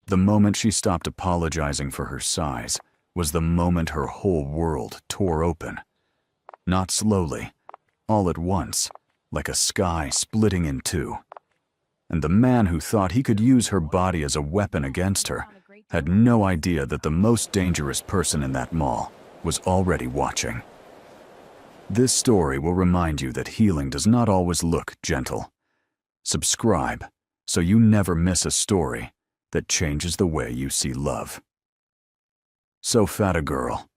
The moment she stopped apologizing for her size was the moment her whole world tore open. Not slowly, all at once, like a sky splitting in two. And the man who thought he could use her body as a weapon against her had no idea that the most dangerous person in that mall was already watching. This story will remind you that healing does not always look gentle. Subscribe so you never miss a story that changes the way you see love. So fat a girl.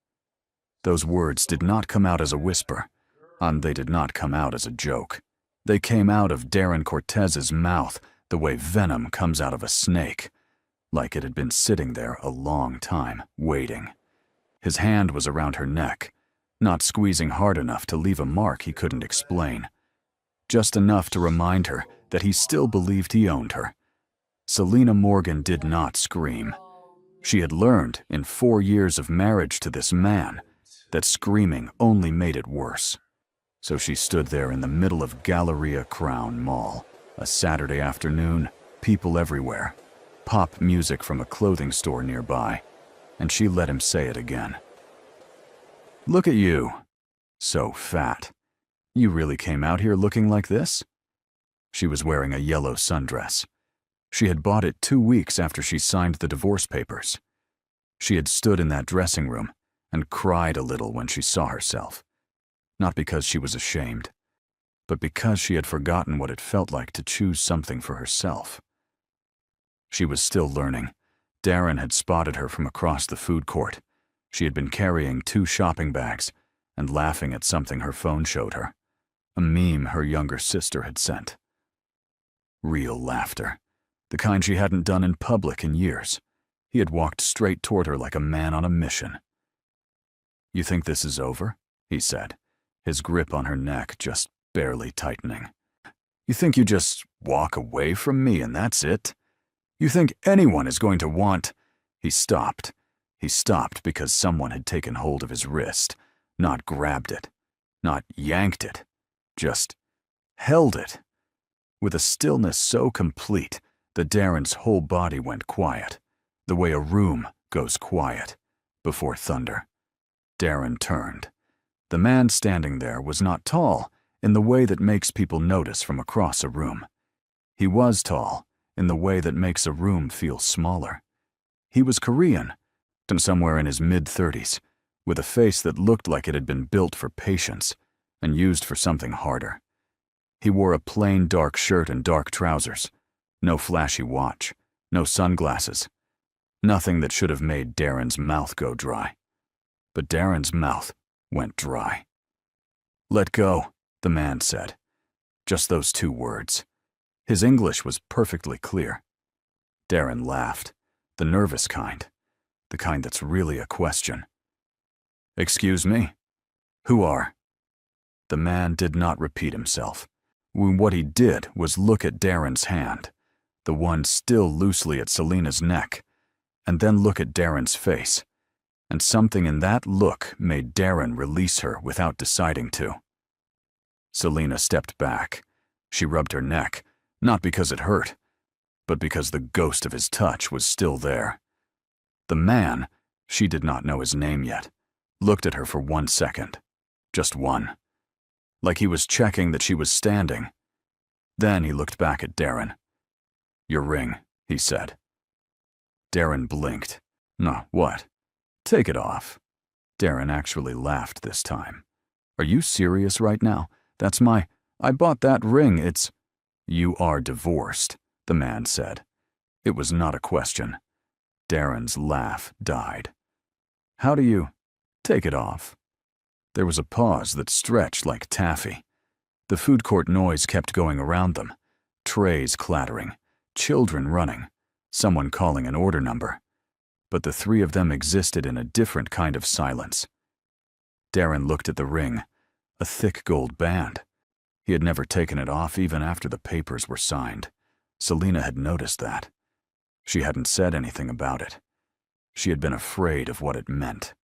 Those words did not come out as a whisper, and they did not come out as a joke. They came out of Darren Cortez's mouth the way venom comes out of a snake, like it had been sitting there a long time, waiting. His hand was around her neck, not squeezing hard enough to leave a mark he couldn't explain, just enough to remind her that he still believed he owned her. Selena Morgan did not scream. She had learned in 4 years of marriage to this man that screaming only made it worse. So she stood there in the middle of Galleria Crown Mall, a Saturday afternoon, people everywhere, pop music from a clothing store nearby, and she let him say it again. "Look at you. So fat. You really came out here looking like this?" She was wearing a yellow sundress. She had bought it 2 weeks after she signed the divorce papers. She had stood in that dressing room and cried a little when she saw herself. Not because she was ashamed, but because she had forgotten what it felt like to choose something for herself. She was still learning. Darren had spotted her from across the food court. She had been carrying 2 shopping bags and laughing at something her phone showed her, a meme her younger sister had sent. Real laughter, the kind she hadn't done in public in years. He had walked straight toward her like a man on a mission. "You think this is over?" he said, his grip on her neck just barely tightening. "You think you just walk away from me and that's it? You think anyone is going to want—" He stopped. He stopped because someone had taken hold of his wrist, not grabbed it, not yanked it, just held it. With a stillness so complete that Darren's whole body went quiet, the way a room goes quiet before thunder. Darren turned. The man standing there was not tall in the way that makes people notice from across a room. He was tall in the way that makes a room feel smaller. He was Korean, and somewhere in his mid-30s, with a face that looked like it had been built for patience and used for something harder. He wore a plain dark shirt and dark trousers, no flashy watch, no sunglasses, nothing that should have made Darren's mouth go dry. But Darren's mouth went dry. "Let go," the man said. Just those 2 words. His English was perfectly clear. Darren laughed, the nervous kind, the kind that's really a question. "Excuse me? Who are?" The man did not repeat himself. What he did was look at Darren's hand, the one still loosely at Selena's neck, and then look at Darren's face. And something in that look made Darren release her without deciding to. Selena stepped back. She rubbed her neck, not because it hurt, but because the ghost of his touch was still there. The man, she did not know his name yet, looked at her for 1 second. Just one. Like he was checking that she was standing. Then he looked back at Darren. "Your ring," he said. Darren blinked. "No, what? Take it off." Darren actually laughed this time. "Are you serious right now? I bought that ring, it's—" "You are divorced," the man said. It was not a question. Darren's laugh died. "How do you—" "Take it off." There was a pause that stretched like taffy. The food court noise kept going around them. Trays clattering, children running, someone calling an order number. But the 3 of them existed in a different kind of silence. Darren looked at the ring, a thick gold band. He had never taken it off even after the papers were signed. Selena had noticed that. She hadn't said anything about it. She had been afraid of what it meant.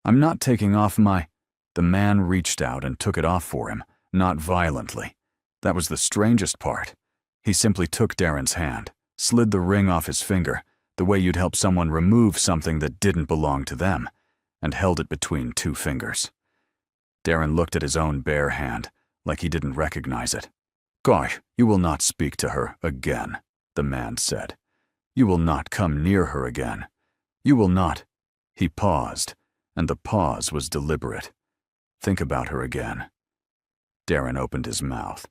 "I'm not taking off my—" The man reached out and took it off for him, not violently. That was the strangest part. He simply took Darren's hand, slid the ring off his finger, the way you'd help someone remove something that didn't belong to them, and held it between 2 fingers. Darren looked at his own bare hand, like he didn't recognize it. "Gosh, you will not speak to her again," the man said. "You will not come near her again. You will not." He paused, and the pause was deliberate. "Think about her again." Darren opened his mouth.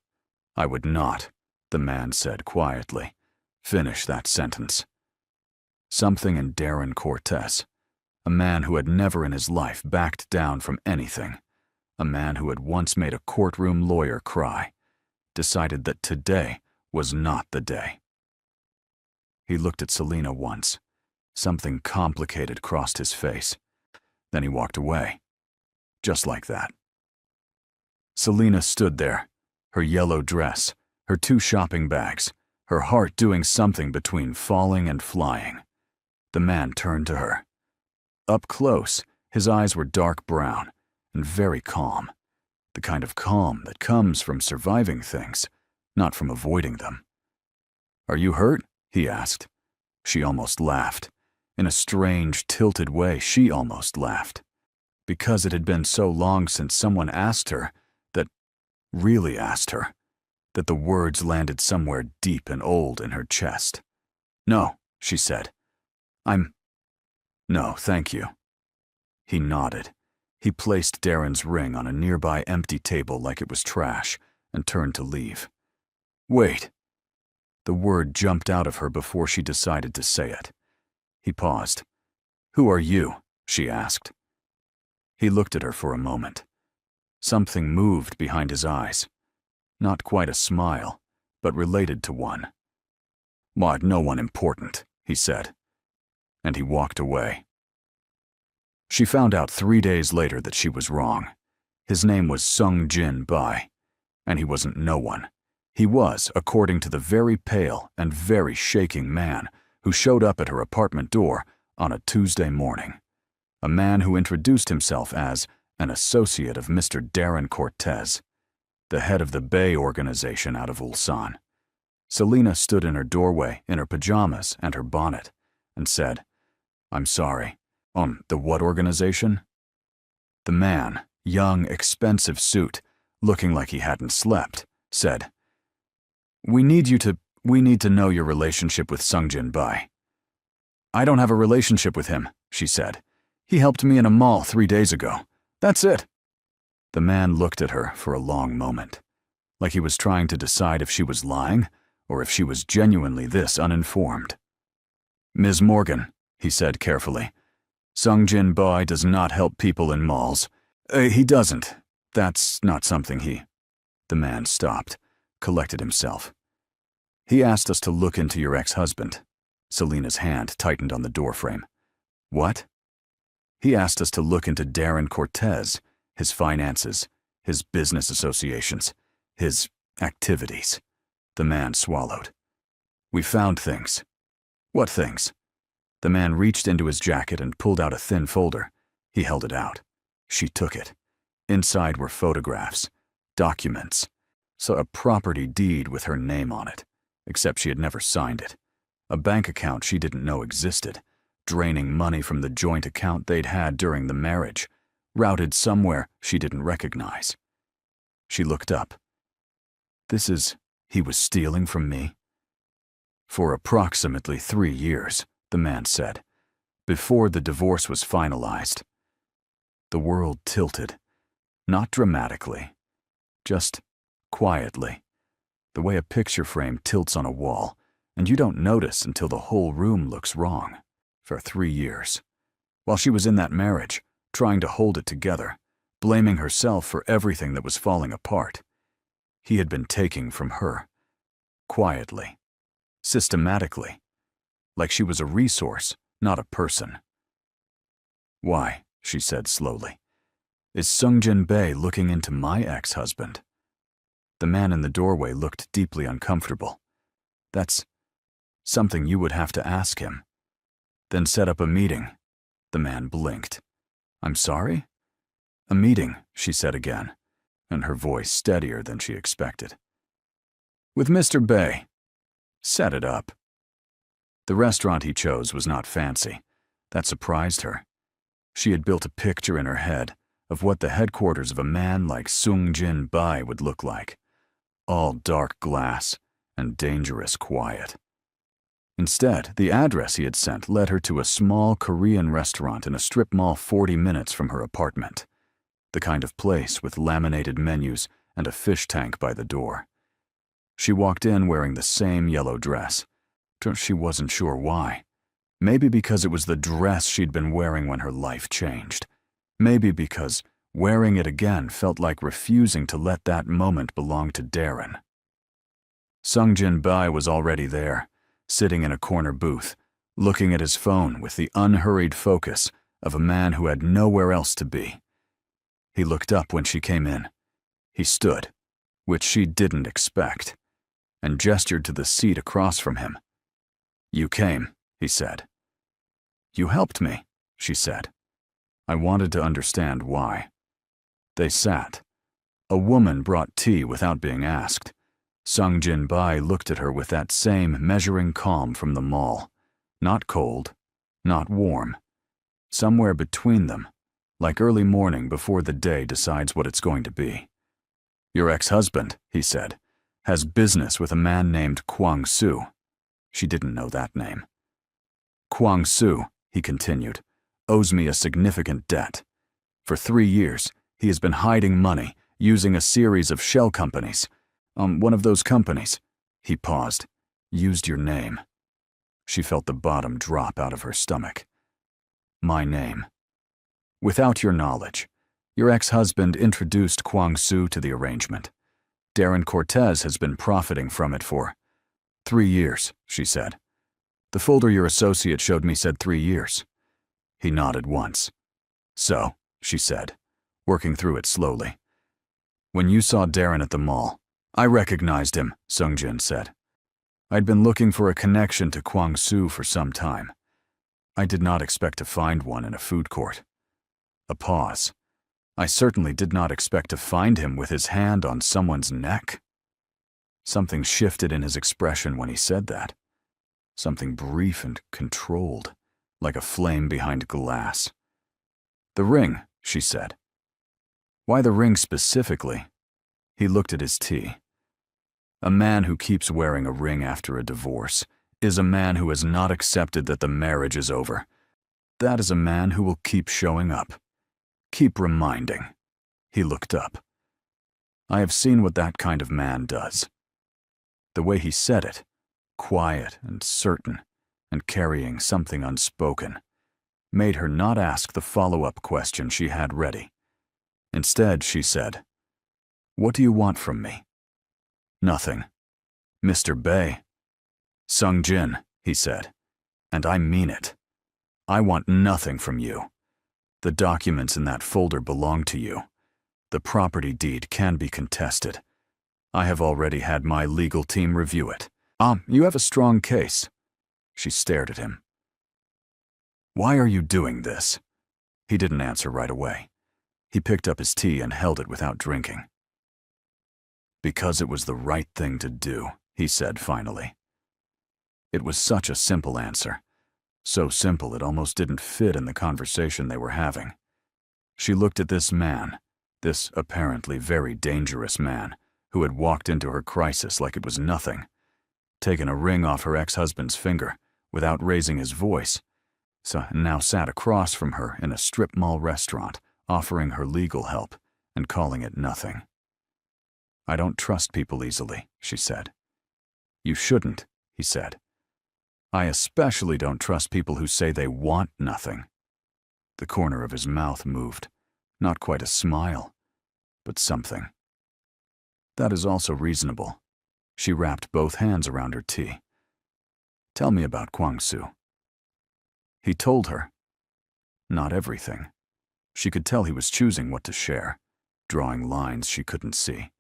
"I would not," the man said quietly. "Finish that sentence." Something in Darren Cortez, a man who had never in his life backed down from anything, a man who had once made a courtroom lawyer cry, decided that today was not the day. He looked at Selena once. Something complicated crossed his face. Then he walked away. Just like that. Selena stood there, her yellow dress, her 2 shopping bags, her heart doing something between falling and flying. The man turned to her. Up close, his eyes were dark brown and very calm, the kind of calm that comes from surviving things, not from avoiding them. "Are you hurt?" he asked. She almost laughed. In a strange, tilted way, she almost laughed. Because it had been so long since someone asked her, really asked her, that the words landed somewhere deep and old in her chest. "No," she said. No, thank you." He nodded. He placed Darren's ring on a nearby empty table like it was trash and turned to leave. "Wait." The word jumped out of her before she decided to say it. He paused. "Who are you?" she asked. He looked at her for a moment. Something moved behind his eyes. Not quite a smile, but related to one. "Why, no one important," he said. And he walked away. She found out 3 days later that she was wrong. His name was Sung-Jin Bai, and he wasn't no one. He was, according to the very pale and very shaking man who showed up at her apartment door on a Tuesday morning. A man who introduced himself as an associate of Mr. Darren Cortez, the head of the Bay organization out of Ulsan. Selena stood in her doorway in her pajamas and her bonnet and said, "I'm sorry. The what organization?" The man, young, expensive suit, looking like he hadn't slept, said, We need to know your relationship with Sung-Jin Bai." "I don't have a relationship with him," she said. "He helped me in a mall 3 days ago. That's it." The man looked at her for a long moment, like he was trying to decide if she was lying or if she was genuinely this uninformed. "Ms. Morgan," he said carefully, "Sung-Jin Bai does not help people in malls. He doesn't. That's not something he—" The man stopped, collected himself. "He asked us to look into your ex-husband." Selena's hand tightened on the doorframe. "What?" "He asked us to look into Darren Cortez, his finances, his business associations, his activities." The man swallowed. "We found things." "What things?" The man reached into his jacket and pulled out a thin folder. He held it out. She took it. Inside were photographs, documents, so a property deed with her name on it, except she had never signed it. A bank account she didn't know existed, draining money from the joint account they'd had during the marriage, routed somewhere she didn't recognize. She looked up. He was stealing from me? "For approximately 3 years, the man said, before the divorce was finalized." The world tilted, not dramatically, just quietly, the way a picture frame tilts on a wall, and you don't notice until the whole room looks wrong. For 3 years. While she was in that marriage, trying to hold it together, blaming herself for everything that was falling apart. He had been taking from her, quietly, systematically, like she was a resource, not a person. "Why," she said slowly, "is Sung-Jin Bai looking into my ex-husband?" The man in the doorway looked deeply uncomfortable. "That's something you would have to ask him." "Then set up a meeting." The man blinked. "I'm sorry?" "A meeting," she said again, and her voice steadier than she expected. "With Mr. Bai." "Set it up." The restaurant he chose was not fancy. That surprised her. She had built a picture in her head of what the headquarters of a man like Sung Jin Bai would look like. All dark glass and dangerous quiet. Instead, the address he had sent led her to a small Korean restaurant in a strip mall 40 minutes from her apartment. The kind of place with laminated menus and a fish tank by the door. She walked in wearing the same yellow dress. She wasn't sure why. Maybe because it was the dress she'd been wearing when her life changed. Maybe because wearing it again felt like refusing to let that moment belong to Darren. Sung Jin Bai was already there, sitting in a corner booth, looking at his phone with the unhurried focus of a man who had nowhere else to be. He looked up when she came in. He stood, which she didn't expect, and gestured to the seat across from him. "You came," he said. "You helped me," she said. I wanted to understand why. They sat. A woman brought tea without being asked. Sung Jin Bai looked at her with that same measuring calm from the mall. Not cold, not warm. Somewhere between them, like early morning before the day decides what it's going to be. "Your ex-husband," he said, "has business with a man named Kwang Soo." She didn't know that name. "Kwang Soo," he continued, "owes me a significant debt. For 3 years, he has been hiding money, using a series of shell companies. One of those companies," he paused, "used your name." She felt the bottom drop out of her stomach. "My name. Without your knowledge, your ex-husband introduced Kwang Soo to the arrangement. Darren Cortez has been profiting from it for 3 years, she said. "The folder your associate showed me said 3 years. He nodded once. "So," she said, working through it slowly. "When you saw Darren at the mall, I recognized him," Sung Jin said. "I'd been looking for a connection to Kwang Soo for some time. I did not expect to find one in a food court." A pause. "I certainly did not expect to find him with his hand on someone's neck." Something shifted in his expression when he said that. Something brief and controlled, like a flame behind glass. "The ring," she said. "Why the ring specifically?" He looked at his tea. "A man who keeps wearing a ring after a divorce is a man who has not accepted that the marriage is over. That is a man who will keep showing up. Keep reminding." He looked up. "I have seen what that kind of man does." The way he said it, quiet and certain, and carrying something unspoken, made her not ask the follow-up question she had ready. Instead, she said, "What do you want from me?" "Nothing. Mr. Bai." "Sung Jin," he said, "and I mean it. I want nothing from you. The documents in that folder belong to you. The property deed can be contested. I have already had my legal team review it. You have a strong case." She stared at him. "Why are you doing this?" He didn't answer right away. He picked up his tea and held it without drinking. "Because it was the right thing to do," he said finally. It was such a simple answer. So simple it almost didn't fit in the conversation they were having. She looked at this man, this apparently very dangerous man, who had walked into her crisis like it was nothing, taken a ring off her ex-husband's finger without raising his voice, so now sat across from her in a strip mall restaurant, offering her legal help and calling it nothing. "I don't trust people easily," she said. "You shouldn't," he said. "I especially don't trust people who say they want nothing." The corner of his mouth moved, not quite a smile, but something. "That is also reasonable." She wrapped both hands around her tea. "Tell me about Kwang Soo." He told her. Not everything. She could tell he was choosing what to share, drawing lines she couldn't see.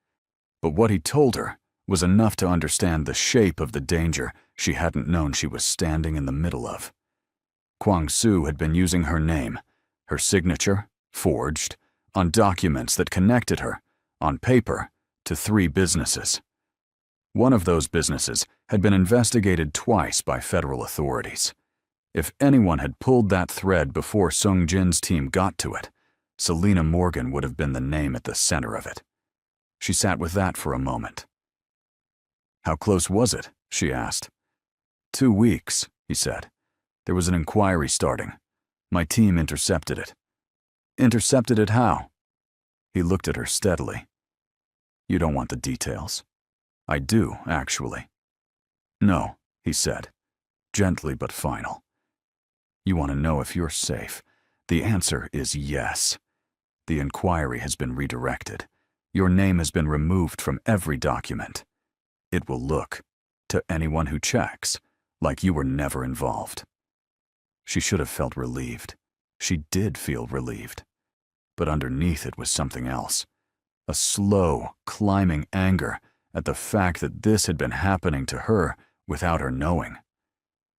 But what he told her was enough to understand the shape of the danger she hadn't known she was standing in the middle of. Kwang Soo had been using her name, her signature, forged, on documents that connected her, on paper, to 3 businesses. One of those businesses had been investigated twice by federal authorities. If anyone had pulled that thread before Sung Jin's team got to it, Selena Morgan would have been the name at the center of it. She sat with that for a moment. "How close was it?" she asked. 2 weeks, he said. "There was an inquiry starting. My team intercepted it." "Intercepted it how?" He looked at her steadily. "You don't want the details." "I do, actually." "No," he said, gently but final. "You want to know if you're safe. The answer is yes. The inquiry has been redirected. Your name has been removed from every document. It will look, to anyone who checks, like you were never involved." She should have felt relieved. She did feel relieved. But underneath it was something else. A slow, climbing anger at the fact that this had been happening to her without her knowing.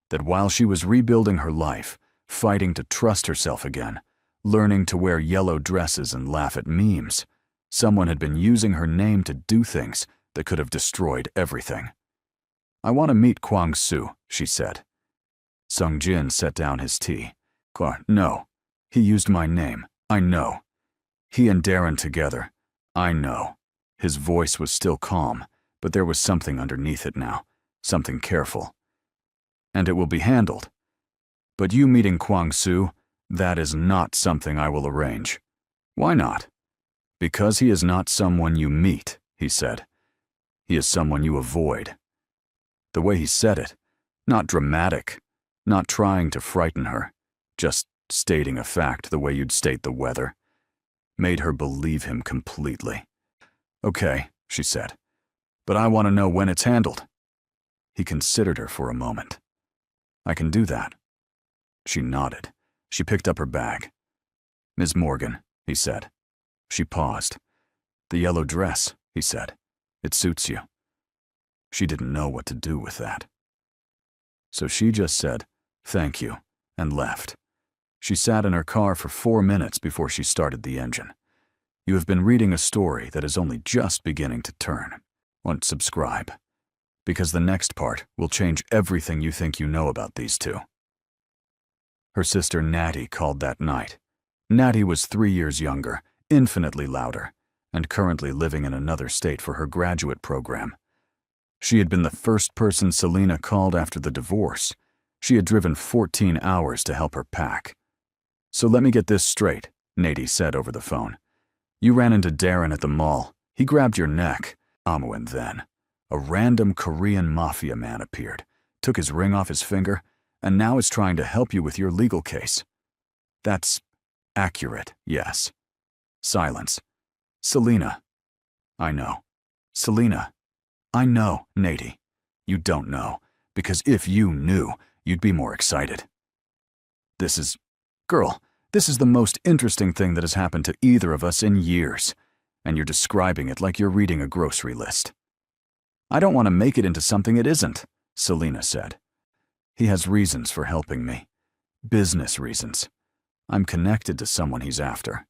That while she was rebuilding her life, fighting to trust herself again, learning to wear yellow dresses and laugh at memes, someone had been using her name to do things that could have destroyed everything. "I want to meet Kwang Soo," she said. Sung Jin set down his tea. "No. He used my name. I know. He and Darren together. I know." His voice was still calm, but there was something underneath it now, something careful. "And it will be handled. But you meeting Kwang Soo, that is not something I will arrange." "Why not?" "Because he is not someone you meet," he said. "He is someone you avoid." The way he said it, not dramatic, not trying to frighten her, just stating a fact the way you'd state the weather, made her believe him completely. "Okay," she said, "but I want to know when it's handled." He considered her for a moment. "I can do that." She nodded. She picked up her bag. "Ms. Morgan," he said. She paused. "The yellow dress," he said. "It suits you." She didn't know what to do with that. So she just said, "Thank you," and left. She sat in her car for 4 minutes before she started the engine. You have been reading a story that is only just beginning to turn. Subscribe, because the next part will change everything you think you know about these two. Her sister Natty called that night. Natty was 3 years younger, infinitely louder, and currently living in another state for her graduate program. She had been the first person Selena called after the divorce. She had driven 14 hours to help her pack. "So let me get this straight," Natty said over the phone. "You ran into Darren at the mall. He grabbed your neck. And then a random Korean mafia man appeared, took his ring off his finger, and now is trying to help you with your legal case." "That's accurate, yes." Silence. "Selena." "I know." "Selena." "I know, Natty. You don't know, because if you knew, you'd be more excited." Girl, this is the most interesting thing that has happened to either of us in years, and you're describing it like you're reading a grocery list." "I don't want to make it into something it isn't," Selena said. "He has reasons for helping me. Business reasons. I'm connected to someone he's after."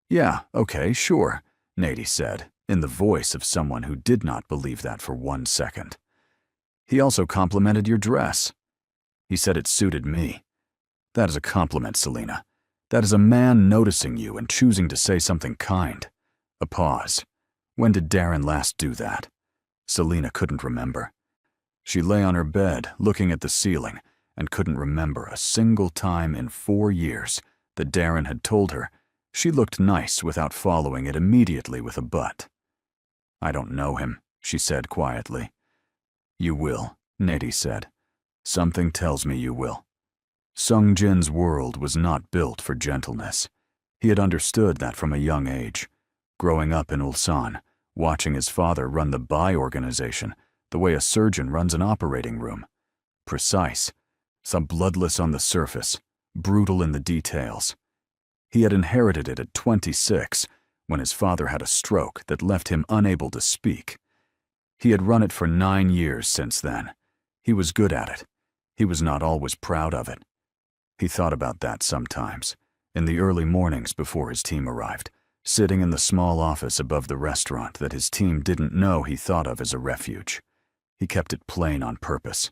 "Yeah, okay, sure," Natty said, in the voice of someone who did not believe that for 1 second. "He also complimented your dress. He said it suited me. That is a compliment, Selena. That is a man noticing you and choosing to say something kind." A pause. When did Darren last do that? Selena couldn't remember. She lay on her bed, looking at the ceiling, and couldn't remember a single time in 4 years that Darren had told her she looked nice without following it immediately with a but. "I don't know him," she said quietly. "You will," Natty said. "Something tells me you will." Sung Jin's world was not built for gentleness. He had understood that from a young age. Growing up in Ulsan, watching his father run the Bai organization the way a surgeon runs an operating room. Precise, some bloodless on the surface, brutal in the details. He had inherited it at 26 when his father had a stroke that left him unable to speak. He had run it for 9 years since then. He was good at it. He was not always proud of it. He thought about that sometimes, in the early mornings before his team arrived, sitting in the small office above the restaurant that his team didn't know he thought of as a refuge. He kept it plain on purpose.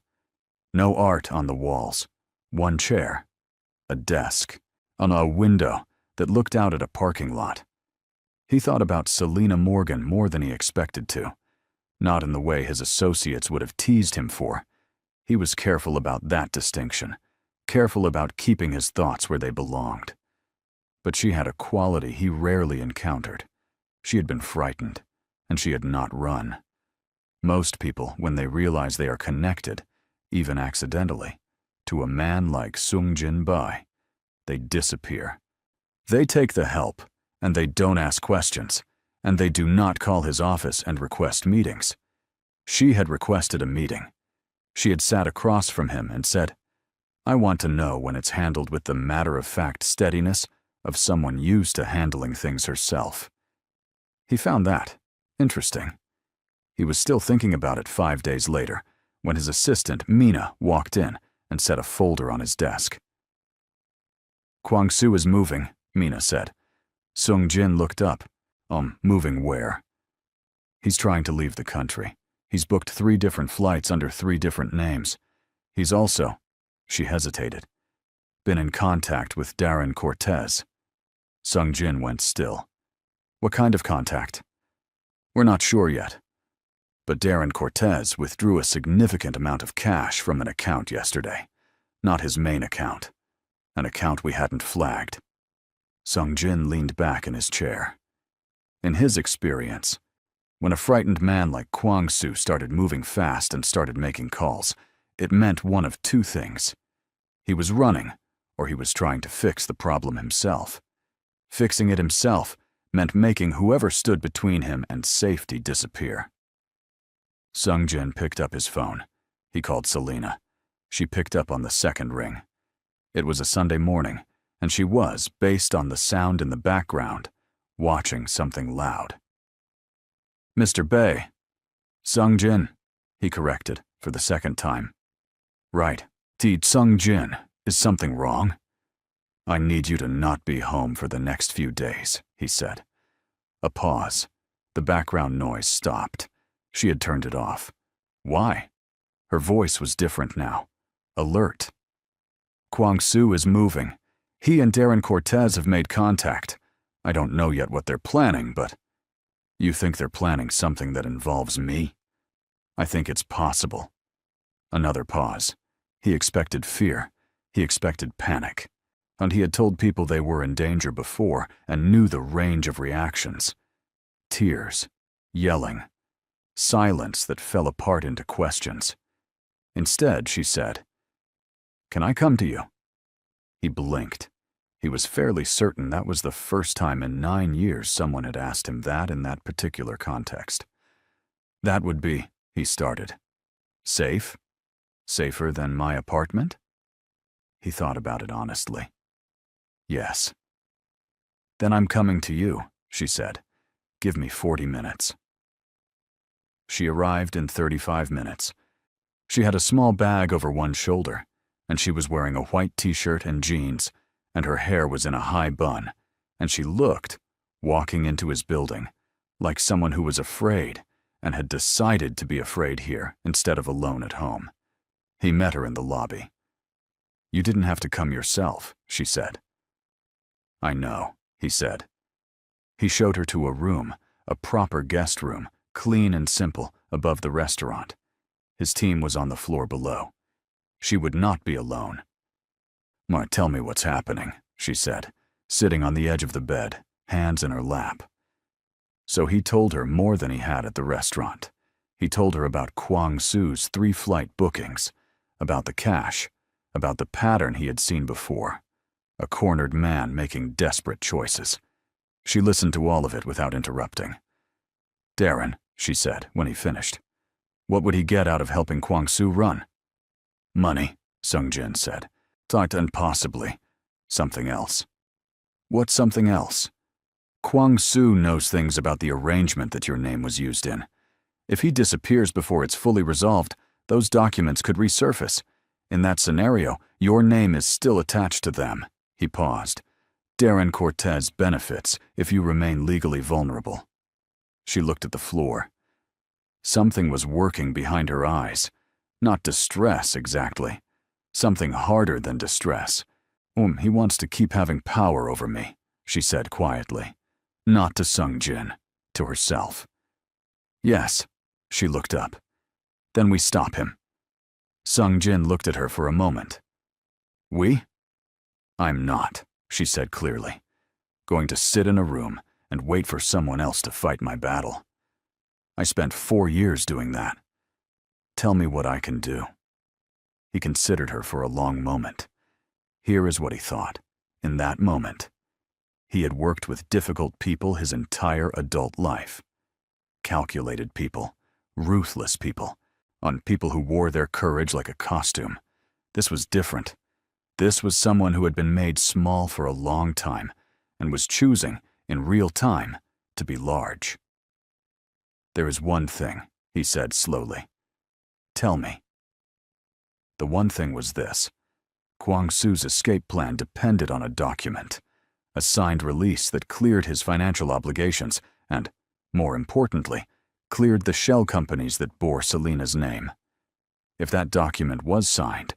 No art on the walls. One chair. A desk. On a window that looked out at a parking lot. He thought about Selena Morgan more than he expected to. Not in the way his associates would have teased him for. He was careful about that distinction. Careful about keeping his thoughts where they belonged. But she had a quality he rarely encountered. She had been frightened, and she had not run. Most people, when they realize they are connected, even accidentally, to a man like Sung Jin Bai, they disappear. They take the help, and they don't ask questions, and they do not call his office and request meetings. She had requested a meeting. She had sat across from him and said, "I want to know when it's handled with the matter-of-fact steadiness of someone used to handling things herself." He found that interesting. He was still thinking about it 5 days later, when his assistant, Mina, walked in and set a folder on his desk. "Kwang-soo is moving," Mina said. Sung Jin looked up. Moving where?" "He's trying to leave the country. He's booked 3 different flights under 3 different names. He's also," she hesitated, "been in contact with Darren Cortez." Sung Jin went still. "What kind of contact?" "We're not sure yet. But Darren Cortez withdrew a significant amount of cash from an account yesterday. Not his main account. An account we hadn't flagged." Sung Jin leaned back in his chair. In his experience, when a frightened man like Kwang-soo started moving fast and started making calls, it meant one of 2 things. He was running, or he was trying to fix the problem himself. Fixing it himself meant making whoever stood between him and safety disappear. Sung Jin picked up his phone. He called Selena. She picked up on the 2nd ring. It was a Sunday morning, and she was, based on the sound in the background, watching something loud. "Mr. Bae." "Sung Jin," he corrected for the 2nd time. "Right. Sung Jin, is something wrong?" "I need you to not be home for the next few days," he said. A pause. The background noise stopped. She had turned it off. Why? Her voice was different now. Alert. "Kwang-soo is moving. He and Darren Cortez have made contact. I don't know yet what they're planning, but..." "You think they're planning something that involves me?" "I think it's possible." Another pause. He expected fear. He expected panic. And he had told people they were in danger before and knew the range of reactions. Tears. Yelling. Silence that fell apart into questions. Instead, she said, "Can I come to you?" He blinked. He was fairly certain that was the first time in 9 years someone had asked him that in that particular context. "That would be," he started. "Safe? Safer than my apartment?" He thought about it honestly. "Yes." "Then I'm coming to you," she said. "Give me 40 minutes." She arrived in 35 minutes. She had a small bag over one shoulder, and she was wearing a white t-shirt and jeans, and her hair was in a high bun, and she looked, walking into his building, like someone who was afraid and had decided to be afraid here instead of alone at home. He met her in the lobby. "You didn't have to come yourself," she said. "I know," he said. He showed her to a room, a proper guest room, clean and simple, above the restaurant. His team was on the floor below. She would not be alone. "Mark, tell me what's happening," she said, sitting on the edge of the bed, hands in her lap. So he told her more than he had at the restaurant. He told her about Kwang-soo's 3 flight bookings, about the cash, about the pattern he had seen before. A cornered man making desperate choices. She listened to all of it without interrupting. "Darren," she said when he finished, "what would he get out of helping Kwang-soo run?" "Money," Sung Jin said. "And possibly something else." "What's something else?" "Kwang-soo knows things about the arrangement that your name was used in. If he disappears before it's fully resolved, those documents could resurface. In that scenario, your name is still attached to them." He paused. "Darren Cortez benefits if you remain legally vulnerable." She looked at the floor. Something was working behind her eyes. Not distress, exactly. Something harder than distress. He wants to keep having power over me, she said quietly. Not to Sung Jin, to herself. Yes, she looked up. Then we stop him. Sung Jin looked at her for a moment. We? I'm not, she said clearly. Going to sit in a room and wait for someone else to fight my battle. I spent 4 years doing that. Tell me what I can do. He considered her for a long moment. Here is what he thought. In that moment, he had worked with difficult people his entire adult life. Calculated people, ruthless people, on people who wore their courage like a costume. This was different. This was someone who had been made small for a long time and was choosing, in real time, to be large. There is one thing, he said slowly. Tell me. The one thing was this. Kwang-soo's escape plan depended on a document, a signed release that cleared his financial obligations and, more importantly, cleared the shell companies that bore Selena's name. If that document was signed,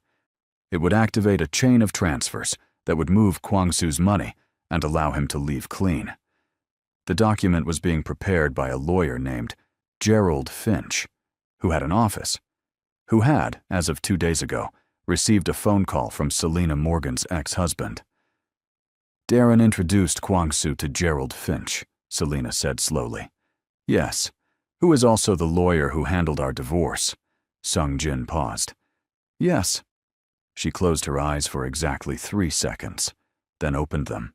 it would activate a chain of transfers that would move Kwang-soo's money and allow him to leave clean. The document was being prepared by a lawyer named Gerald Finch, who had an office, who had, as of 2 days ago, received a phone call from Selena Morgan's ex-husband. Darren introduced Kwang-soo to Gerald Finch, Selena said slowly. Yes, who is also the lawyer who handled our divorce. Sung Jin paused. Yes. She closed her eyes for exactly 3 seconds, then opened them.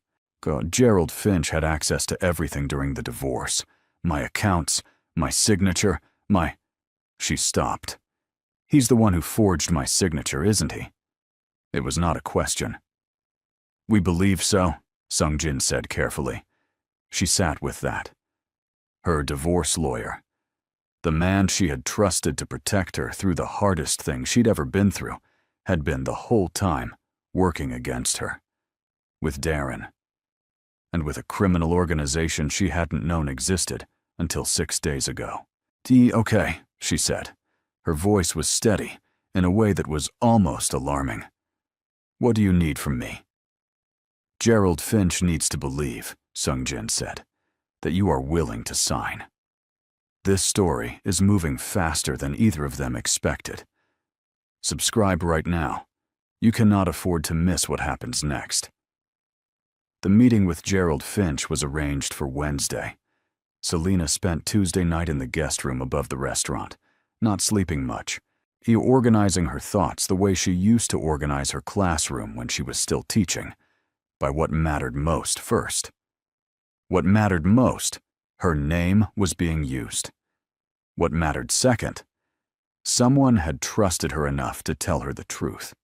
Gerald Finch had access to everything during the divorce. My accounts, my signature, my... She stopped. He's the one who forged my signature, isn't he? It was not a question. We believe so, Sung Jin said carefully. She sat with that. Her divorce lawyer. The man she had trusted to protect her through the hardest thing she'd ever been through had been the whole time working against her. With Darren. And with a criminal organization she hadn't known existed until 6 days ago. Okay, she said. Her voice was steady, in a way that was almost alarming. What do you need from me? Gerald Finch needs to believe, Sung Jin said, that you are willing to sign. This story is moving faster than either of them expected. Subscribe right now. You cannot afford to miss what happens next. The meeting with Gerald Finch was arranged for Wednesday. Selena spent Tuesday night in the guest room above the restaurant, not sleeping much, organizing her thoughts the way she used to organize her classroom when she was still teaching, by what mattered most first. What mattered most, her name was being used. What mattered second, someone had trusted her enough to tell her the truth.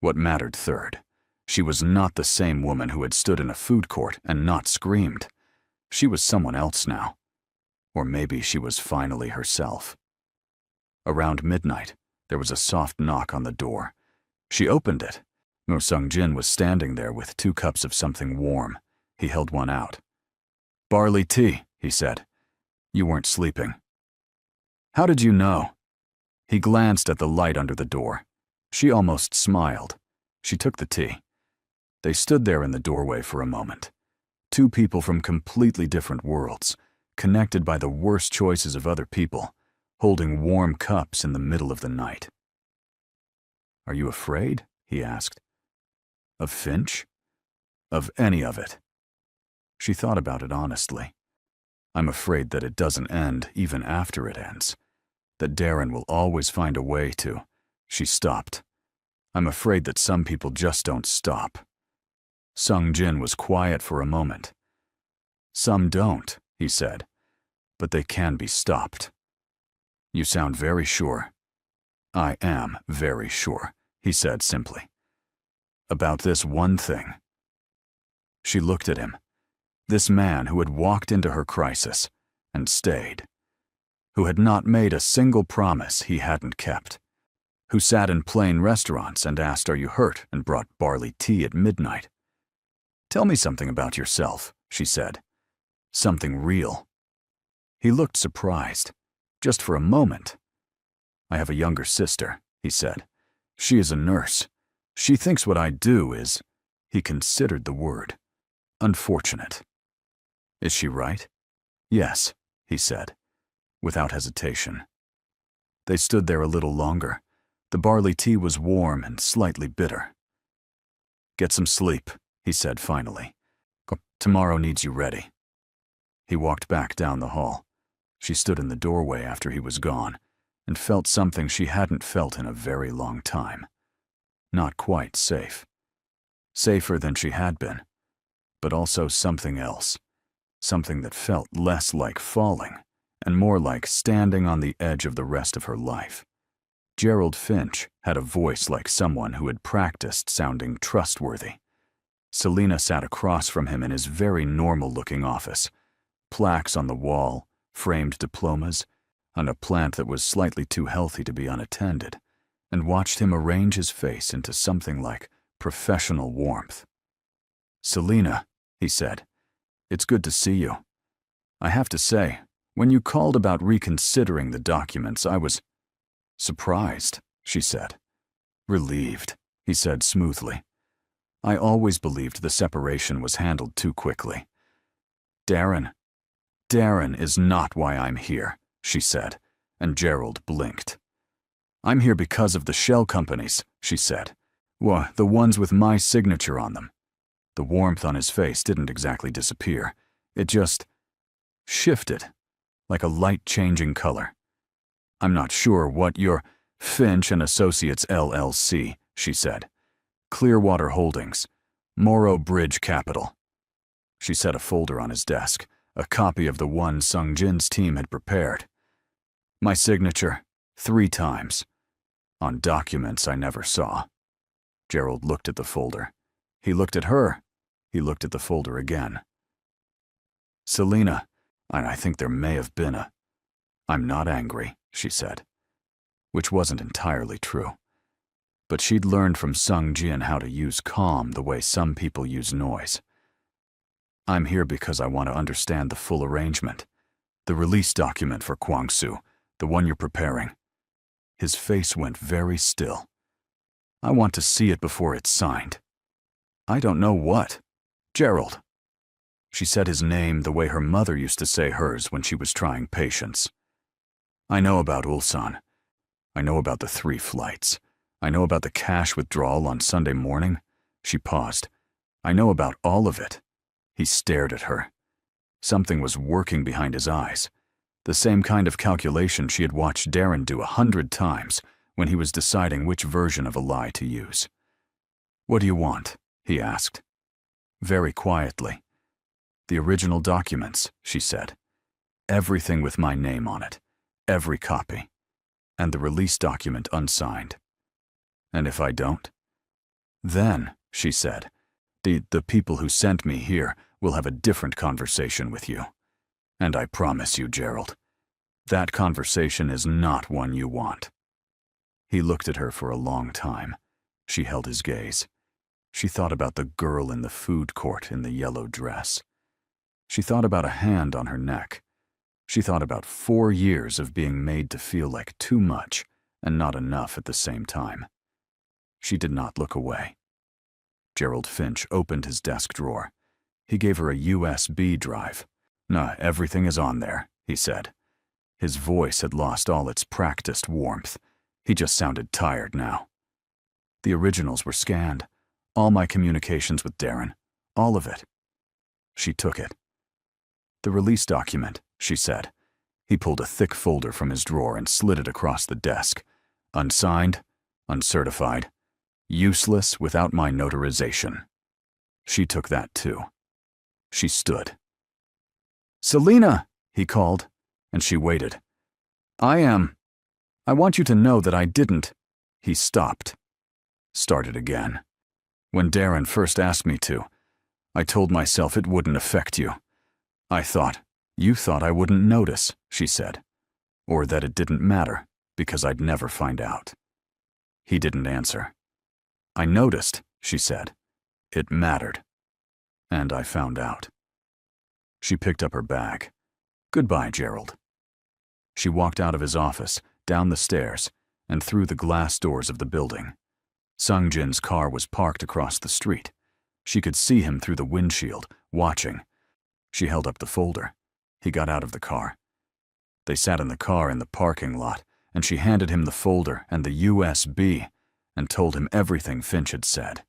What mattered third, she was not the same woman who had stood in a food court and not screamed. She was someone else now. Or maybe she was finally herself. Around midnight, there was a soft knock on the door. She opened it. Sung Jin was standing there with 2 cups of something warm. He held one out. Barley tea, he said. You weren't sleeping. How did you know? He glanced at the light under the door. She almost smiled. She took the tea. They stood there in the doorway for a moment. 2 people from completely different worlds, connected by the worst choices of other people, holding warm cups in the middle of the night. Are you afraid? He asked. Of Finch? Of any of it. She thought about it honestly. I'm afraid that it doesn't end even after it ends. That Darren will always find a way to. She stopped. I'm afraid that some people just don't stop. Sung Jin was quiet for a moment. Some don't, he said, but they can be stopped. You sound very sure. I am very sure, he said simply. About this one thing. She looked at him. This man who had walked into her crisis and stayed. Who had not made a single promise he hadn't kept. Who sat in plain restaurants and asked, "Are you hurt?" and brought barley tea at midnight. Tell me something about yourself, she said. Something real. He looked surprised. just for a moment. I have a younger sister, he said. She is a nurse. She thinks what I do is, he considered the word, unfortunate. Is she right? Yes, he said, without hesitation. They stood there a little longer. The barley tea was warm and slightly bitter. Get some sleep, he said finally. Tomorrow needs you ready. He walked back down the hall. She stood in the doorway after he was gone and felt something she hadn't felt in a very long time. Not quite safe. Safer than she had been, but also something else. Something that felt less like falling and more like standing on the edge of the rest of her life. Gerald Finch had a voice like someone who had practiced sounding trustworthy. Selina sat across from him in his very normal-looking office. Plaques on the wall, framed diplomas, and a plant that was slightly too healthy to be unattended, and watched him arrange his face into something like professional warmth. Selina, he said, it's good to see you. I have to say, when you called about reconsidering the documents, I was surprised, she said. Relieved, he said smoothly. I always believed the separation was handled too quickly. Darren is not why I'm here, she said, and Gerald blinked. I'm here because of the shell companies, she said. Well, the ones with my signature on them. The warmth on his face didn't exactly disappear. It just shifted, like a light changing color. I'm not sure what your Finch and Associates LLC, she said. Clearwater Holdings, Morrow Bridge Capital. She set a folder on his desk, a copy of the one Sung Jin's team had prepared. My signature, 3 times. On documents I never saw. Gerald looked at the folder. He looked at her. He looked at the folder again. Selina, I think there may have been a... I'm not angry, she said. Which wasn't entirely true. But she'd learned from Sung Jin how to use calm the way some people use noise. I'm here because I want to understand the full arrangement. The release document for Kwangsu, the one you're preparing. His face went very still. I want to see it before it's signed. I don't know what. Gerald. She said his name the way her mother used to say hers when she was trying patience. I know about Ulsan. I know about the 3 flights. I know about the cash withdrawal on Sunday morning. She paused. I know about all of it. He stared at her. Something was working behind his eyes. The same kind of calculation she had watched Darren do 100 times when he was deciding which version of a lie to use. What do you want? He asked. Very quietly. The original documents, she said. Everything with my name on it. Every copy. And the release document unsigned. And if I don't? Then, she said, the people who sent me here will have a different conversation with you. And I promise you, Gerald, that conversation is not one you want. He looked at her for a long time. She held his gaze. She thought about the girl in the food court in the yellow dress. She thought about a hand on her neck. She thought about 4 years of being made to feel like too much and not enough at the same time. She did not look away. Gerald Finch opened his desk drawer. He gave her a USB drive. "Nah, everything is on there," he said. His voice had lost all its practiced warmth. He just sounded tired now. The originals were scanned. All my communications with Darren. All of it. She took it. The release document, she said. He pulled a thick folder from his drawer and slid it across the desk. Unsigned, uncertified, useless without my notarization. She took that too. She stood. "Selina," he called, and she waited. I want you to know that I didn't." He stopped. Started again. "When Darren first asked me to, I told myself it wouldn't affect you. You thought I wouldn't notice," she said. "Or that it didn't matter, because I'd never find out." He didn't answer. "I noticed," she said. "It mattered. And I found out." She picked up her bag. "Goodbye, Gerald." She walked out of his office, down the stairs, and through the glass doors of the building. Sung-jin's car was parked across the street. She could see him through the windshield, watching. She held up the folder. He got out of the car. They sat in the car in the parking lot, and she handed him the folder and the USB and told him everything Finch had said.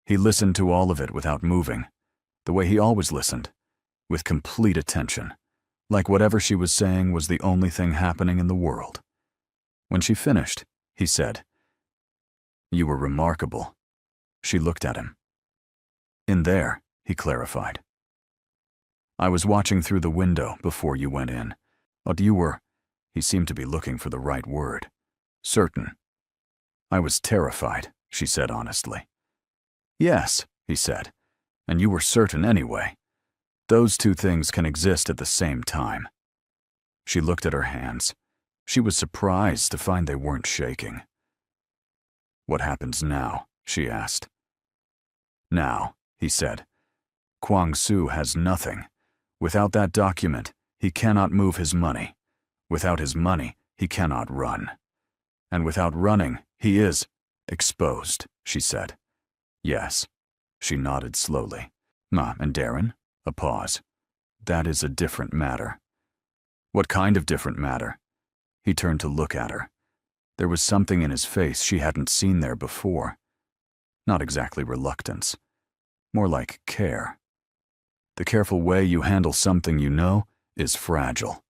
He listened to all of it without moving, the way he always listened, with complete attention, like whatever she was saying was the only thing happening in the world. When she finished, he said, "You were remarkable." She looked at him. "In there," he clarified. "I was watching through the window before you went in. But you were," he seemed to be looking for the right word, "certain." "I was terrified," she said honestly. "Yes," he said, "and you were certain anyway. Those two things can exist at the same time." She looked at her hands. She was surprised to find they weren't shaking. "What happens now?" she asked. "Now," he said, "Kwang-soo has nothing. Without that document, he cannot move his money. Without his money, he cannot run. And without running, he is exposed," she said. "Yes." She nodded slowly. "Ma and Darren?" A pause. "That is a different matter." "What kind of different matter?" He turned to look at her. There was something in his face she hadn't seen there before. Not exactly reluctance. More like care. The careful way you handle something you know is fragile.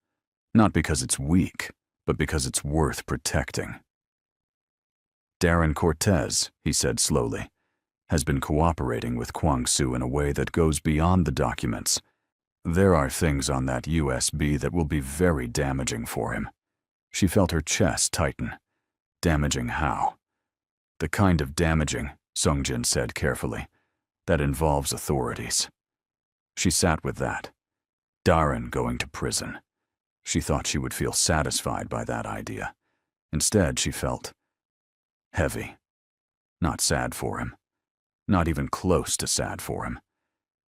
Not because it's weak, but because it's worth protecting. "Darren Cortez," he said slowly, "has been cooperating with Kwang-soo in a way that goes beyond the documents. There are things on that USB that will be very damaging for him." She felt her chest tighten. "Damaging how?" "The kind of damaging," Sung-jin said carefully, "that involves authorities." She sat with that. Darren going to prison. She thought she would feel satisfied by that idea. Instead, she felt heavy. Not sad for him. Not even close to sad for him.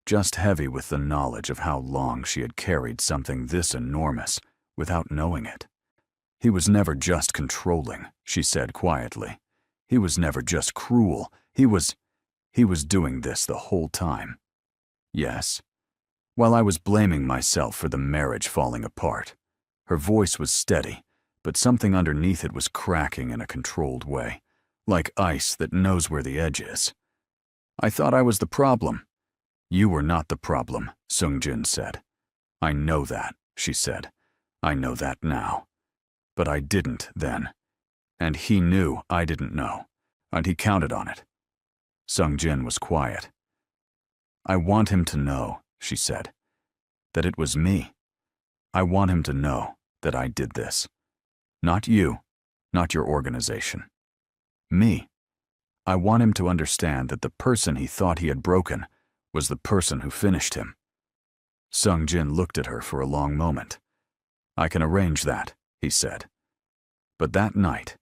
Just heavy with the knowledge of how long she had carried something this enormous without knowing it. He was never just controlling, she said quietly. He was never just cruel. He was doing this the whole time. Yes. While I was blaming myself for the marriage falling apart. Her voice was steady, but something underneath it was cracking in a controlled way, like ice that knows where the edge is. "I thought I was the problem." "You were not the problem," Sung-jin said. "I know that," she said. "I know that now. But I didn't then. And he knew I didn't know. And he counted on it." Sung-jin was quiet. "I want him to know," she said, "that it was me. I want him to know that I did this. Not you, not your organization. Me. I want him to understand that the person he thought he had broken was the person who finished him." Sung-jin looked at her for a long moment. "I can arrange that," he said. But that night,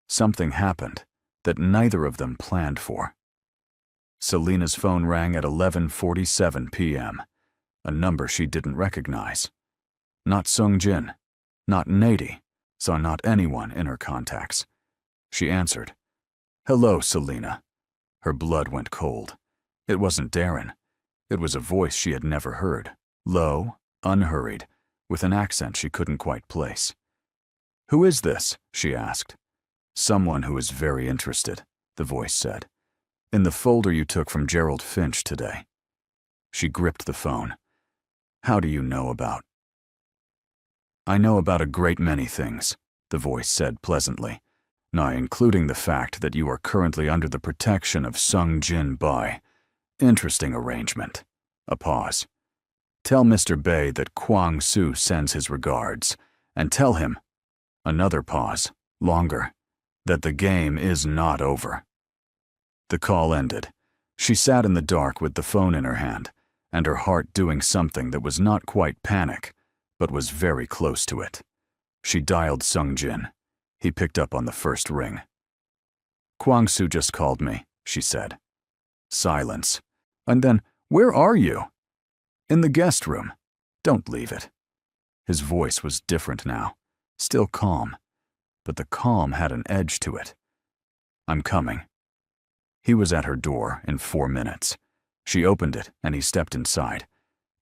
something happened that neither of them planned for. Selena's phone rang at 11:47 p.m., a number she didn't recognize. Not Sung-jin, not Nady, saw not anyone in her contacts. She answered. "Hello, Selena." Her blood went cold. It wasn't Darren. It was a voice she had never heard, low, unhurried, with an accent she couldn't quite place. "Who is this?" she asked. "Someone who is very interested," the voice said. "In the folder you took from Gerald Finch today." She gripped the phone. "How do you know about?" "I know about a great many things," the voice said pleasantly, "nigh including the fact that you are currently under the protection of Sung-jin Bai. Interesting arrangement." A pause. "Tell Mr. Bei that Kwang-soo sends his regards, and tell him," another pause, longer, "that the game is not over." The call ended. She sat in the dark with the phone in her hand, and her heart doing something that was not quite panic, but was very close to it. She dialed Sung-jin. He picked up on the first ring. "Kwang-soo just called me," she said. Silence. And then, "Where are you?" "In the guest room. Don't leave it." His voice was different now. still calm, but the calm had an edge to it. "I'm coming." He was at her door in 4 minutes. She opened it and he stepped inside,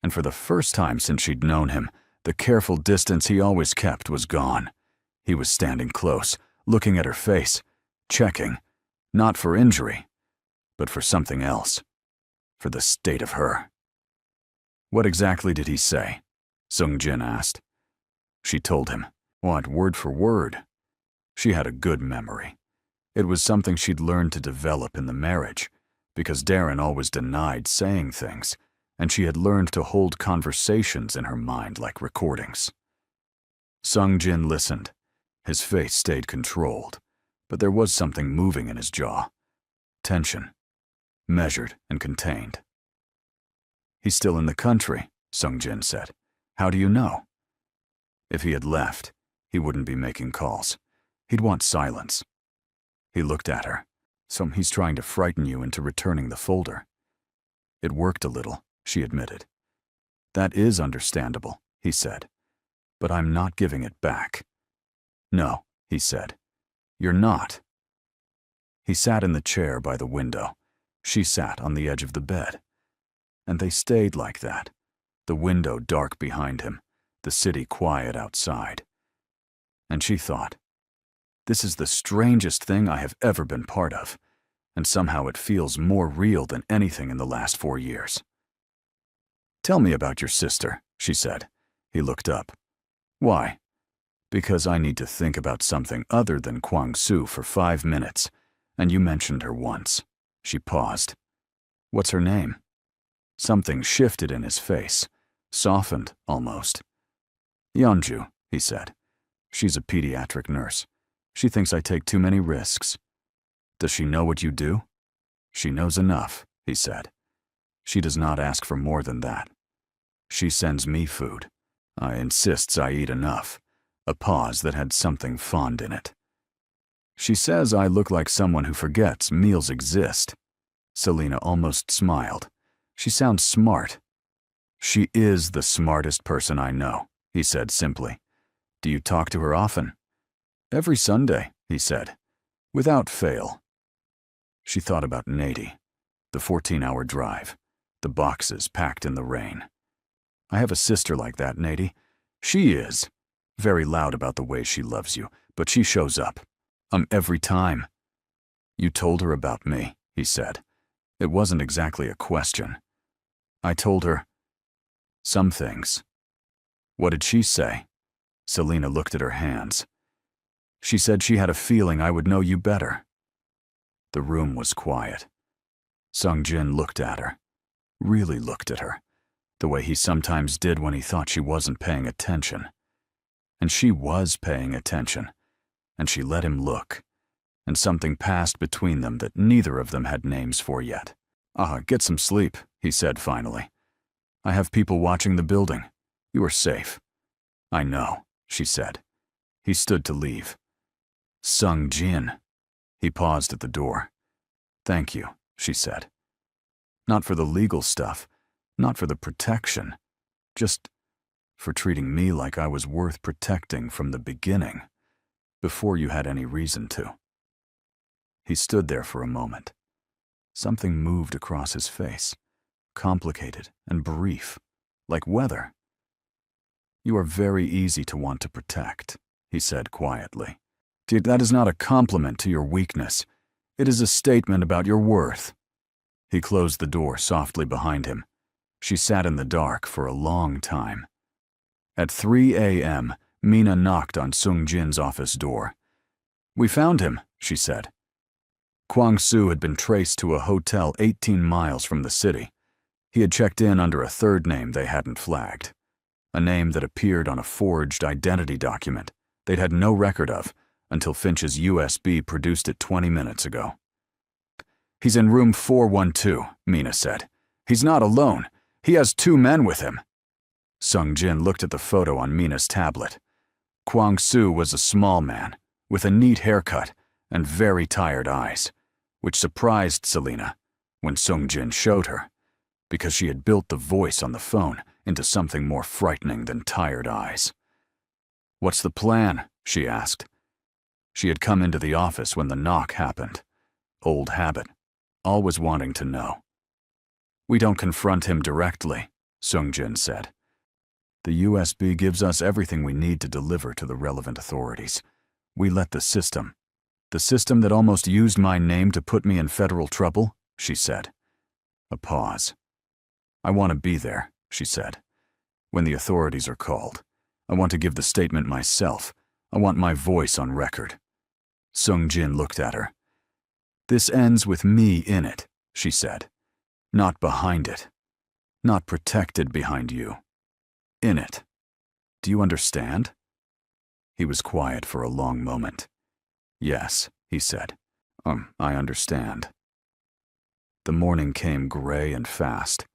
and for the first time since she'd known him, the careful distance he always kept was gone. He was standing close, looking at her face, checking, not for injury, but for something else, for the state of her. "What exactly did he say?" Sung-jin asked. She told him. What, word for word? She had a good memory. It was something she'd learned to develop in the marriage, because Darren always denied saying things, and she had learned to hold conversations in her mind like recordings. Sung-jin listened. His face stayed controlled, but there was something moving in his jaw. Tension, measured and contained. "He's still in the country," Sung-jin said. "How do you know?" If he had left, he wouldn't be making calls. He'd want silence. He looked at her. "So he's trying to frighten you into returning the folder." "It worked a little," she admitted. "That is understandable," he said. "But I'm not giving it back." "No," he said. "You're not." He sat in the chair by the window. She sat on the edge of the bed. And they stayed like that, the window dark behind him, the city quiet outside. And she thought, "This is the strangest thing I have ever been part of, and somehow it feels more real than anything in the last 4 years." "Tell me about your sister," she said. He looked up. "Why?" "Because I need to think about something other than Kwang-soo for 5 minutes, and you mentioned her once." She paused. "What's her name?" Something shifted in his face, softened almost. "Yeonju," he said. "She's a pediatric nurse. She thinks I take too many risks." "Does she know what you do?" "She knows enough," he said. "She does not ask for more than that. She sends me food. I insists I eat enough." A pause that had something fond in it. "She says I look like someone who forgets meals exist." Selena almost smiled. "She sounds smart." "She is the smartest person I know," he said simply. "Do you talk to her often?" "Every Sunday," he said, "without fail." She thought about Nady, the 14-hour drive, the boxes packed in the rain. "I have a sister like that, Nady. She is very loud about the way she loves you, but she shows up. Every time." "You told her about me," he said. It wasn't exactly a question. "I told her some things." "What did she say?" Selena looked at her hands. "She said she had a feeling I would know you better." The room was quiet. Sung-jin looked at her, really looked at her, the way he sometimes did when he thought she wasn't paying attention. And she was paying attention, and she let him look, and something passed between them that neither of them had names for yet. Get some sleep," he said finally. "I have people watching the building. You are safe." "I know," she said. He stood to leave. "Sung-jin." He paused at the door. "Thank you," she said. "Not for the legal stuff, not for the protection, just for treating me like I was worth protecting from the beginning, before you had any reason to." He stood there for a moment. Something moved across his face, complicated and brief, like weather. "You are very easy to want to protect," he said quietly. "That is not a compliment to your weakness. It is a statement about your worth." He closed the door softly behind him. She sat in the dark for a long time. At 3 a.m., Mina knocked on Sung-jin's office door. "We found him," she said. Kwang-soo had been traced to a hotel 18 miles from the city. He had checked in under a third name they hadn't flagged, a name that appeared on a forged identity document they'd had no record of until Finch's USB produced it 20 minutes ago. "He's in room 412, Mina said. "He's not alone. He has 2 men with him." Sung-jin looked at the photo on Mina's tablet. Kwang-soo was a small man, with a neat haircut and very tired eyes, which surprised Selena when Sung-jin showed her, because she had built the voice on the phone into something more frightening than tired eyes. "What's the plan?" she asked. She had come into the office when the knock happened. Old habit, always wanting to know. "We don't confront him directly," Sung-jin said. "The USB gives us everything we need to deliver to the relevant authorities. We let the system that almost used my name to put me in federal trouble," she said. A pause. "I want to be there," she said. "When the authorities are called. I want to give the statement myself. I want my voice on record." Sung-jin looked at her. "This ends with me in it," she said. "Not behind it. Not protected behind you. In it. Do you understand?" He was quiet for a long moment. "Yes," he said. I understand." The morning came gray and fast.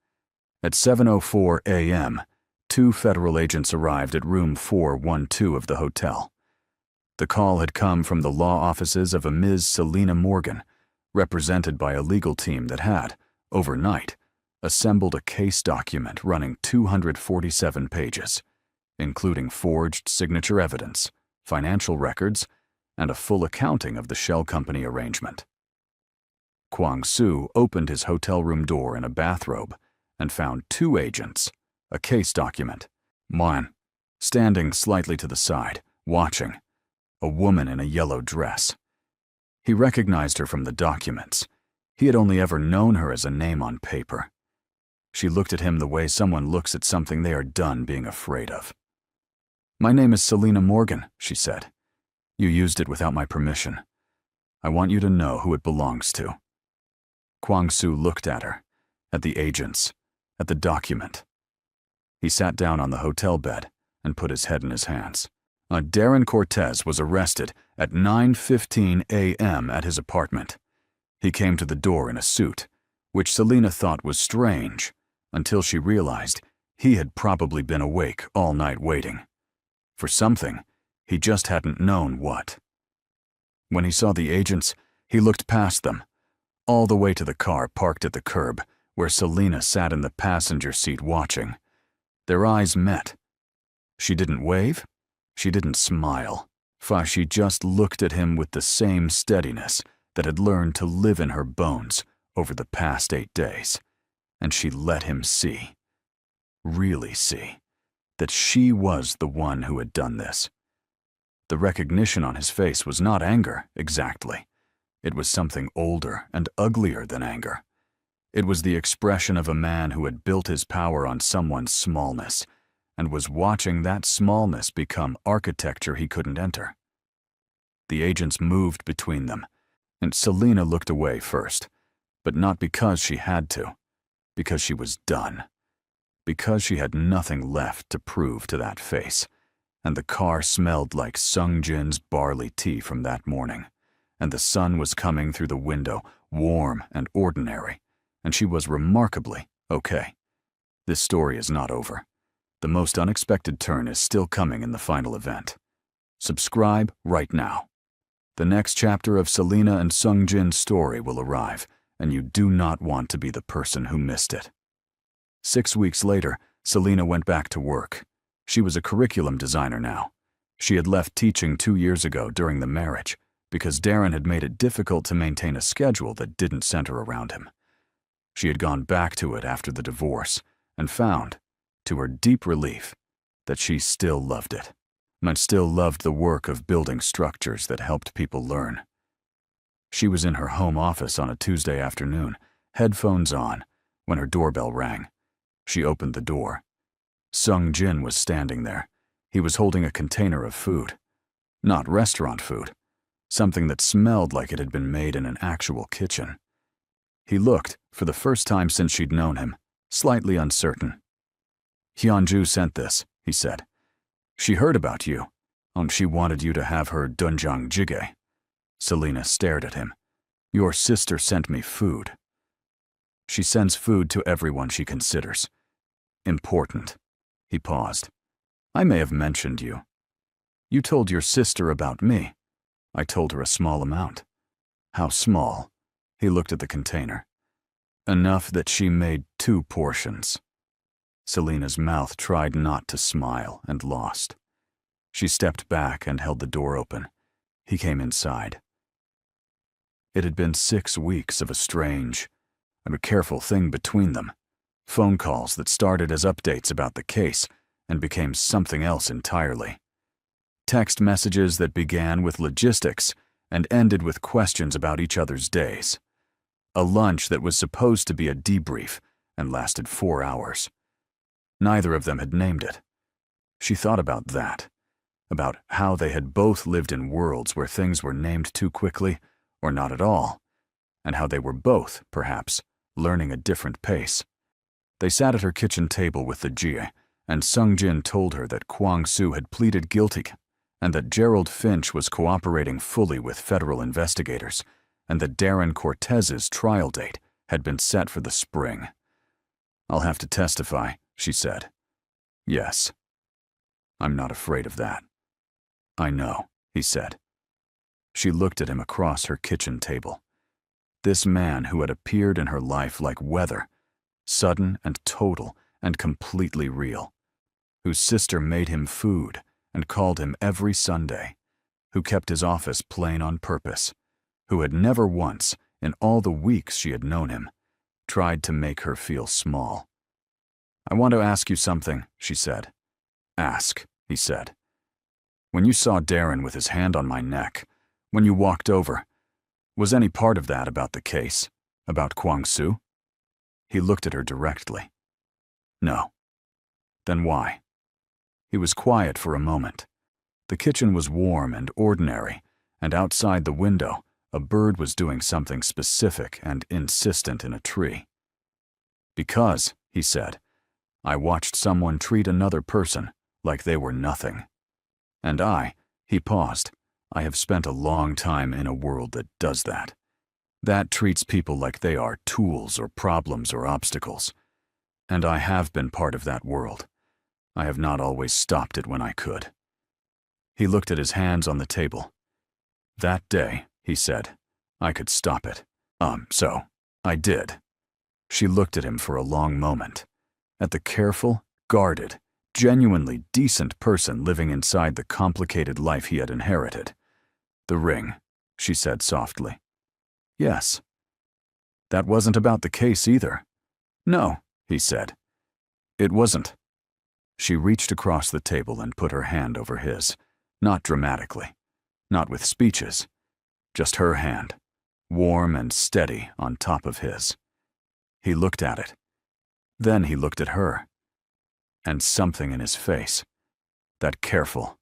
At 7:04 a.m., 2 federal agents arrived at room 412 of the hotel. The call had come from the law offices of a Ms. Selena Morgan, represented by a legal team that had, overnight, assembled a case document running 247 pages, including forged signature evidence, financial records, and a full accounting of the shell company arrangement. Kwang-soo opened his hotel room door in a bathrobe and found 2 agents, a case document, one standing slightly to the side, watching, a woman in a yellow dress. He recognized her from the documents. He had only ever known her as a name on paper. She looked at him the way someone looks at something they are done being afraid of. "My name is Selena Morgan," she said. "You used it without my permission. I want you to know who it belongs to." Kwang-soo looked at her, at the agents, at the document. He sat down on the hotel bed and put his head in his hands. Darren Cortez was arrested at 9:15 a.m. at his apartment. He came to the door in a suit, which Selena thought was strange, until she realized he had probably been awake all night waiting. For something, he just hadn't known what. When he saw the agents, he looked past them, all the way to the car parked at the curb, where Selena sat in the passenger seat watching. Their eyes met. She didn't wave. She didn't smile. She just looked at him with the same steadiness that had learned to live in her bones over the past 8 days. And she let him see, really see, that she was the one who had done this. The recognition on his face was not anger, exactly. It was something older and uglier than anger. It was the expression of a man who had built his power on someone's smallness and was watching that smallness become architecture he couldn't enter. The agents moved between them, and Selena looked away first, but not because she had to, because she was done, because she had nothing left to prove to that face, and the car smelled like Sung-jin's barley tea from that morning, and the sun was coming through the window, warm and ordinary, and she was remarkably okay. This story is not over. The most unexpected turn is still coming in the final event. Subscribe right now. The next chapter of Selena and Sung-jin's story will arrive, and you do not want to be the person who missed it. 6 weeks later, Selena went back to work. She was a curriculum designer now. She had left teaching 2 years ago during the marriage because Darren had made it difficult to maintain a schedule that didn't center around him. She had gone back to it after the divorce and found, to her deep relief, that she still loved it, and still loved the work of building structures that helped people learn. She was in her home office on a Tuesday afternoon, headphones on, when her doorbell rang. She opened the door. Sung-jin was standing there. He was holding a container of food. Not restaurant food. Something that smelled like it had been made in an actual kitchen. He looked, for the first time since she'd known him, slightly uncertain. "Hyunju sent this," he said. "She heard about you. She wanted you to have her doenjang jjigae." Selena stared at him. "Your sister sent me food." She sends food to everyone she considers important. He paused. "I may have mentioned you. You told your sister about me. I told her a small amount." "How small?" He looked at the container. "Enough that she made 2 portions." Selena's mouth tried not to smile and lost. She stepped back and held the door open. He came inside. It had been 6 weeks of a strange and a careful thing between them. Phone calls that started as updates about the case and became something else entirely. Text messages that began with logistics and ended with questions about each other's days. A lunch that was supposed to be a debrief and lasted 4 hours. Neither of them had named it. She thought about that, about how they had both lived in worlds where things were named too quickly or not at all, and how they were both, perhaps, learning a different pace. They sat at her kitchen table with the Jie, and Sung Jin told her that Kwang Soo had pleaded guilty and that Gerald Finch was cooperating fully with federal investigators, and that Darren Cortez's trial date had been set for the spring. "I'll have to testify," she said. "Yes. I'm not afraid of that." "I know," he said. She looked at him across her kitchen table. This man who had appeared in her life like weather, sudden and total and completely real, whose sister made him food and called him every Sunday, who kept his office plain on purpose, who had never once, in all the weeks she had known him, tried to make her feel small. "I want to ask you something," she said. "Ask," he said. "When you saw Darren with his hand on my neck, when you walked over, was any part of that about the case, about Kwang Soo?" He looked at her directly. "No." "Then why?" He was quiet for a moment. The kitchen was warm and ordinary, and outside the window, a bird was doing something specific and insistent in a tree. "Because," he said, "I watched someone treat another person like they were nothing. And he paused, "I have spent a long time in a world that does that. That treats people like they are tools or problems or obstacles. And I have been part of that world. I have not always stopped it when I could." He looked at his hands on the table. "That day," he said, "I could stop it. So I did." She looked at him for a long moment, at the careful, guarded, genuinely decent person living inside the complicated life he had inherited. "The ring," she said softly. "Yes." "That wasn't about the case either." "No," he said. "It wasn't." She reached across the table and put her hand over his, not dramatically, not with speeches, just her hand, warm and steady on top of his. He looked at it. Then he looked at her. And something in his face, that careful,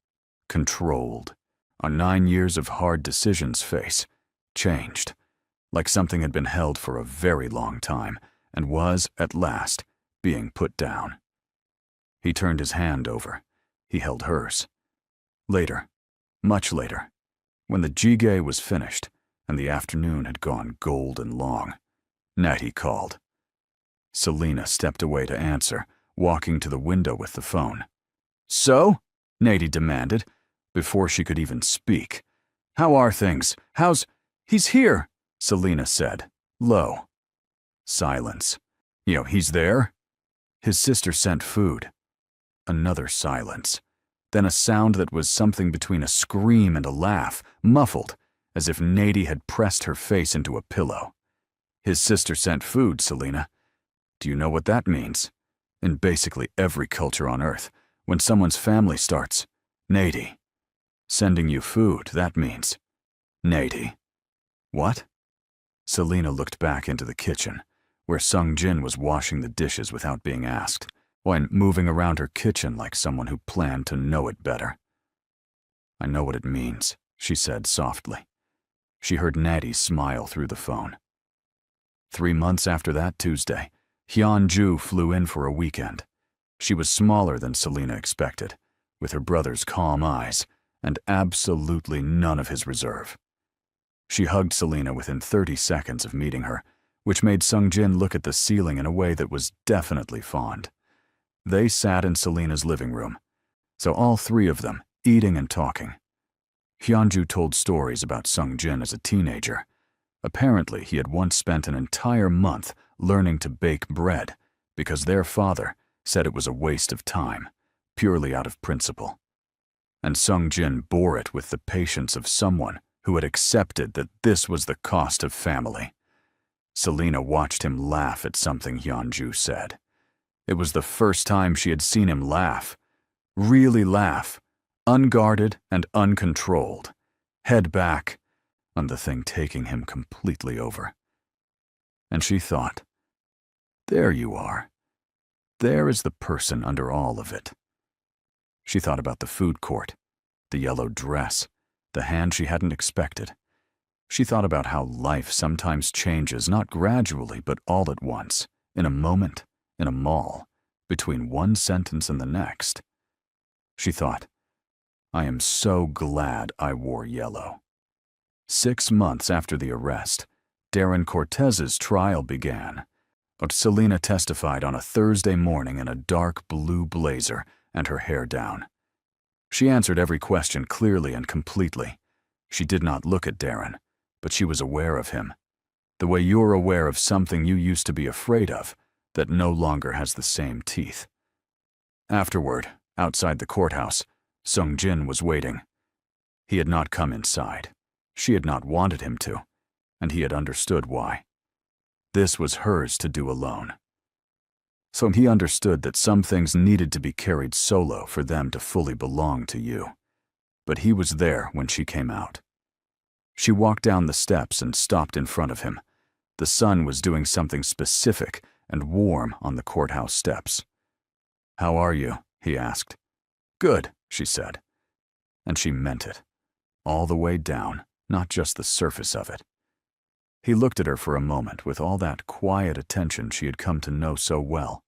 controlled, a 9 years of hard decisions face, changed, like something had been held for a very long time and was, at last, being put down. He turned his hand over. He held hers. Later, much later, when the jjigae was finished and the afternoon had gone golden long, Natty called. Selena stepped away to answer, walking to the window with the phone. "So?" Natty demanded, before she could even speak. "How are things? He's here," Selena said, low. Silence. He's there?" His sister sent food. Another silence. Then a sound that was something between a scream and a laugh, muffled, as if Natty had pressed her face into a pillow. "His sister sent food, Selena. Do you know what that means? In basically every culture on Earth, when someone's family starts, Natty. Sending you food, that means Natty." "What?" Selena looked back into the kitchen, where Sung Jin was washing the dishes without being asked, while moving around her kitchen like someone who planned to know it better. "I know what it means," she said softly. She heard Natty smile through the phone. 3 months after that Tuesday, Hyun-ju flew in for a weekend. She was smaller than Selena expected, with her brother's calm eyes and absolutely none of his reserve. She hugged Selena within 30 seconds of meeting her, which made Sung Jin look at the ceiling in a way that was definitely fond. They sat in Selena's living room, so all 3 of them, eating and talking. Hyunju told stories about Sung Jin as a teenager. Apparently, he had once spent an entire month learning to bake bread because their father said it was a waste of time, purely out of principle. and Sung Jin bore it with the patience of someone who had accepted that this was the cost of family. Selena watched him laugh at something Hyunju said. It was the first time she had seen him laugh. Really laugh, unguarded and uncontrolled, head back, on the thing taking him completely over. And she thought, there you are. There is the person under all of it. She thought about the food court, the yellow dress, the hand she hadn't expected. She thought about how life sometimes changes, not gradually, but all at once, in a moment, in a mall, between one sentence and the next. She thought, I am so glad I wore yellow. 6 months after the arrest, Darren Cortez's trial began. Selena testified on a Thursday morning in a dark blue blazer and her hair down. She answered every question clearly and completely. She did not look at Darren, but she was aware of him. The way you're aware of something you used to be afraid of, that no longer has the same teeth. Afterward, outside the courthouse, Sung Jin was waiting. He had not come inside. She had not wanted him to, and he had understood why. This was hers to do alone. So he understood that some things needed to be carried solo for them to fully belong to you. But he was there when she came out. She walked down the steps and stopped in front of him. The sun was doing something specific and warm on the courthouse steps. How are you? He asked. Good, she said. And she meant it. All the way down, not just the surface of it. He looked at her for a moment with all that quiet attention she had come to know so well.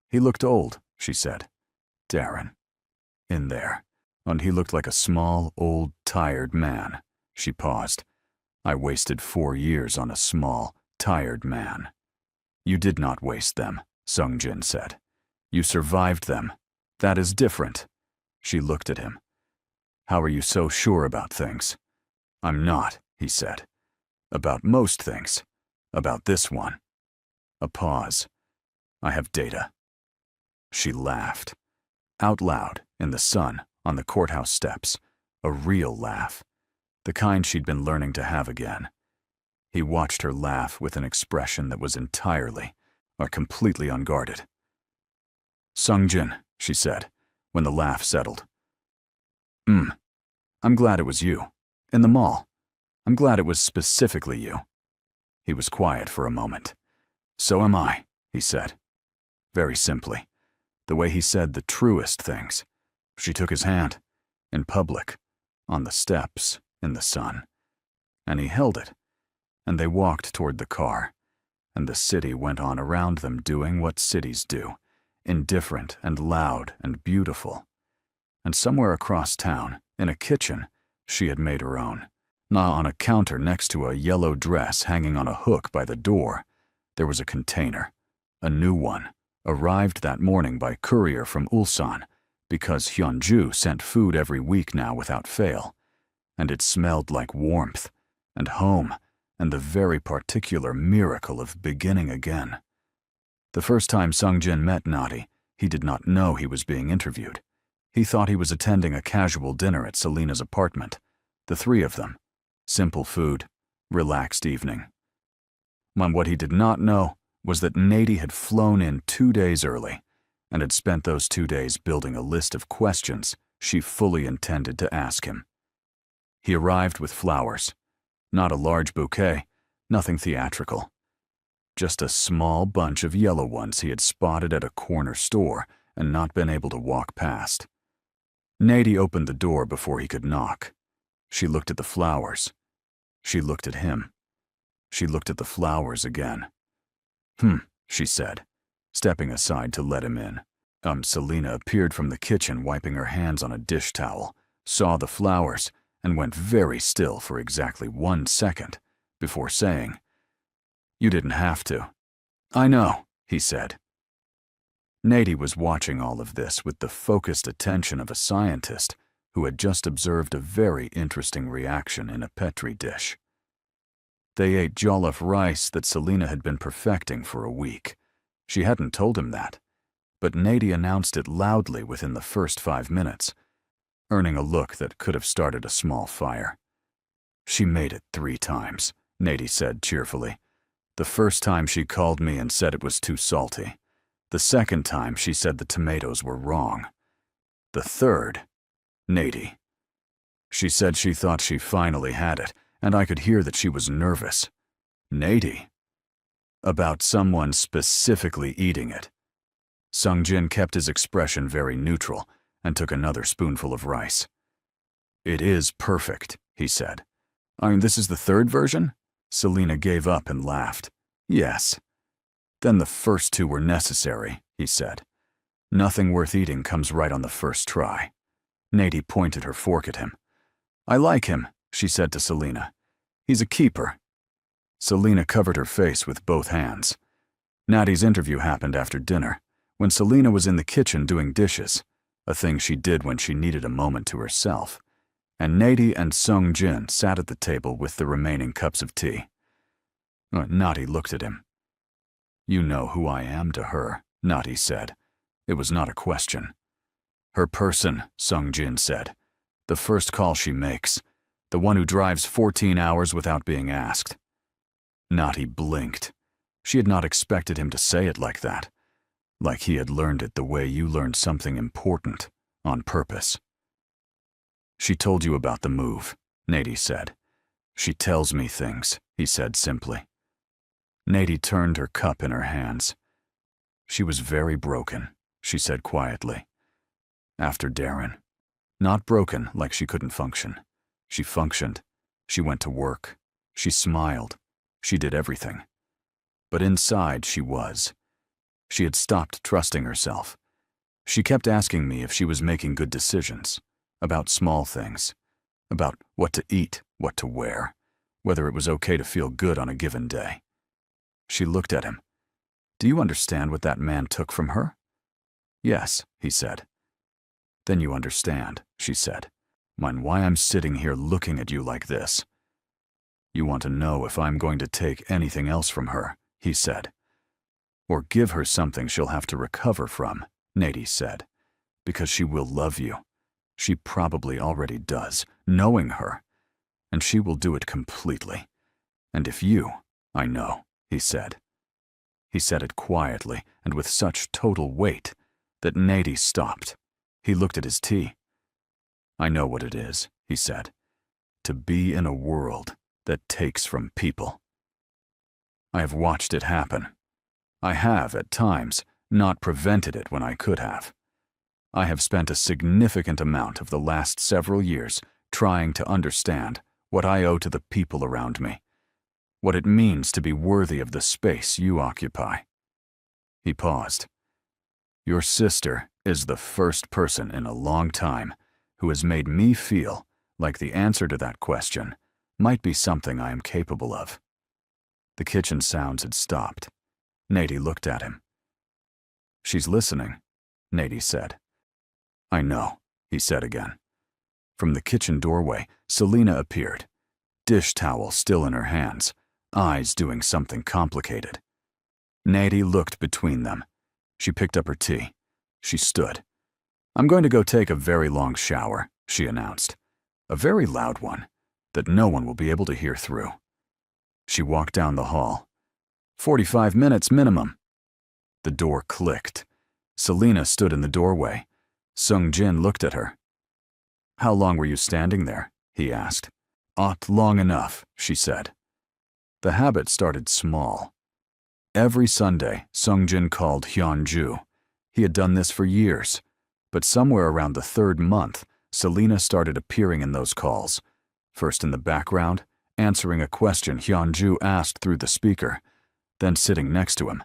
He looked old, she said. Darren. In there. And he looked like a small, old, tired man. She paused. I wasted 4 years on a small, tired man. You did not waste them, Sung Jin said. You survived them. That is different. She looked at him. How are you so sure about things? I'm not, he said. About most things. About this one. A pause. I have data. She laughed. Out loud, in the sun, on the courthouse steps. A real laugh. The kind she'd been learning to have again. He watched her laugh with an expression that was entirely, or completely unguarded. Sung Jin, she said, when the laugh settled. I'm glad it was you. In the mall. I'm glad it was specifically you. He was quiet for a moment. So am I, he said. Very simply. The way he said the truest things. She took his hand. In public. On the steps. In the sun. And he held it. And they walked toward the car. And the city went on around them doing what cities do. Indifferent and loud and beautiful. And somewhere across town, in a kitchen, she had made her own. Now on a counter next to a yellow dress hanging on a hook by the door, there was a container. A new one, arrived that morning by courier from Ulsan, because Hyunju sent food every week now without fail. And it smelled like warmth, and home, and the very particular miracle of beginning again. The first time Sung Jin met Nadi, he did not know he was being interviewed. He thought he was attending a casual dinner at Selena's apartment. The 3 of them. Simple food, relaxed evening. And what he did not know was that Nadi had flown in 2 days early and had spent those 2 days building a list of questions she fully intended to ask him. He arrived with flowers. Not a large bouquet, nothing theatrical. Just a small bunch of yellow ones he had spotted at a corner store and not been able to walk past. Nadi opened the door before he could knock. She looked at the flowers. She looked at him. She looked at the flowers again. She said, stepping aside to let him in. Selena appeared from the kitchen wiping her hands on a dish towel, saw the flowers, and went very still for exactly 1 second before saying, You didn't have to. I know, he said. Nadi was watching all of this with the focused attention of a scientist who had just observed a very interesting reaction in a Petri dish. They ate jollof rice that Selena had been perfecting for a week. She hadn't told him that, but Nadi announced it loudly within the first 5 minutes, earning a look that could have started a small fire. She made it 3 times, Nady said cheerfully. The first time she called me and said it was too salty. The second time she said the tomatoes were wrong. The third, Nady. She said she thought she finally had it, and I could hear that she was nervous. Nady. About someone specifically eating it. Sungjin kept his expression very neutral and took another spoonful of rice. It is perfect, he said. I mean, this is the third version? Selena gave up and laughed. Yes. Then the first 2 were necessary, he said. Nothing worth eating comes right on the first try. Nady pointed her fork at him. I like him, she said to Selena. He's a keeper. Selena covered her face with both hands. Nadi's interview happened after dinner, when Selena was in the kitchen doing dishes, a thing she did when she needed a moment to herself, and Nady and Sungjin sat at the table with the remaining cups of tea. Nadi looked at him. You know who I am to her, Nadi said. It was not a question. Her person, Sungjin said. The first call she makes. The one who drives 14 hours without being asked. Nadi blinked. She had not expected him to say it like that. Like he had learned it the way you learned something important, on purpose. She told you about the move, Nady said. She tells me things, he said simply. Nady turned her cup in her hands. She was very broken, she said quietly. After Darren. Not broken like she couldn't function. She functioned. She went to work. She smiled. She did everything. But inside she was. She had stopped trusting herself. She kept asking me if she was making good decisions, about small things, about what to eat, what to wear, whether it was okay to feel good on a given day. She looked at him. Do you understand what that man took from her? Yes, he said. Then you understand, she said, why I'm sitting here looking at you like this. You want to know if I'm going to take anything else from her, he said. Or give her something she'll have to recover from, Nady said, because she will love you. She probably already does, knowing her, and she will do it completely. And if you, I know, he said. He said it quietly and with such total weight that Nady stopped. He looked at his tea. I know what it is, he said, to be in a world that takes from people. I have watched it happen. I have, at times, not prevented it when I could have. I have spent a significant amount of the last several years trying to understand what I owe to the people around me, what it means to be worthy of the space you occupy. He paused. Your sister is the first person in a long time who has made me feel like the answer to that question might be something I am capable of. The kitchen sounds had stopped. Nady looked at him. She's listening, Nady said. I know, he said again. From the kitchen doorway, Selena appeared, dish towel still in her hands, eyes doing something complicated. Nady looked between them. She picked up her tea. She stood. I'm going to go take a very long shower, she announced. A very loud one, that no one will be able to hear through. She walked down the hall. 45 minutes minimum. The door clicked. Selena stood in the doorway. Sungjin looked at her. How long were you standing there? He asked. Long enough, she said. The habit started small. Every Sunday, Sungjin called Hyunju. He had done this for years, but somewhere around the 3rd month, Selena started appearing in those calls, first in the background, answering a question Hyunju asked through the speaker, then sitting next to him,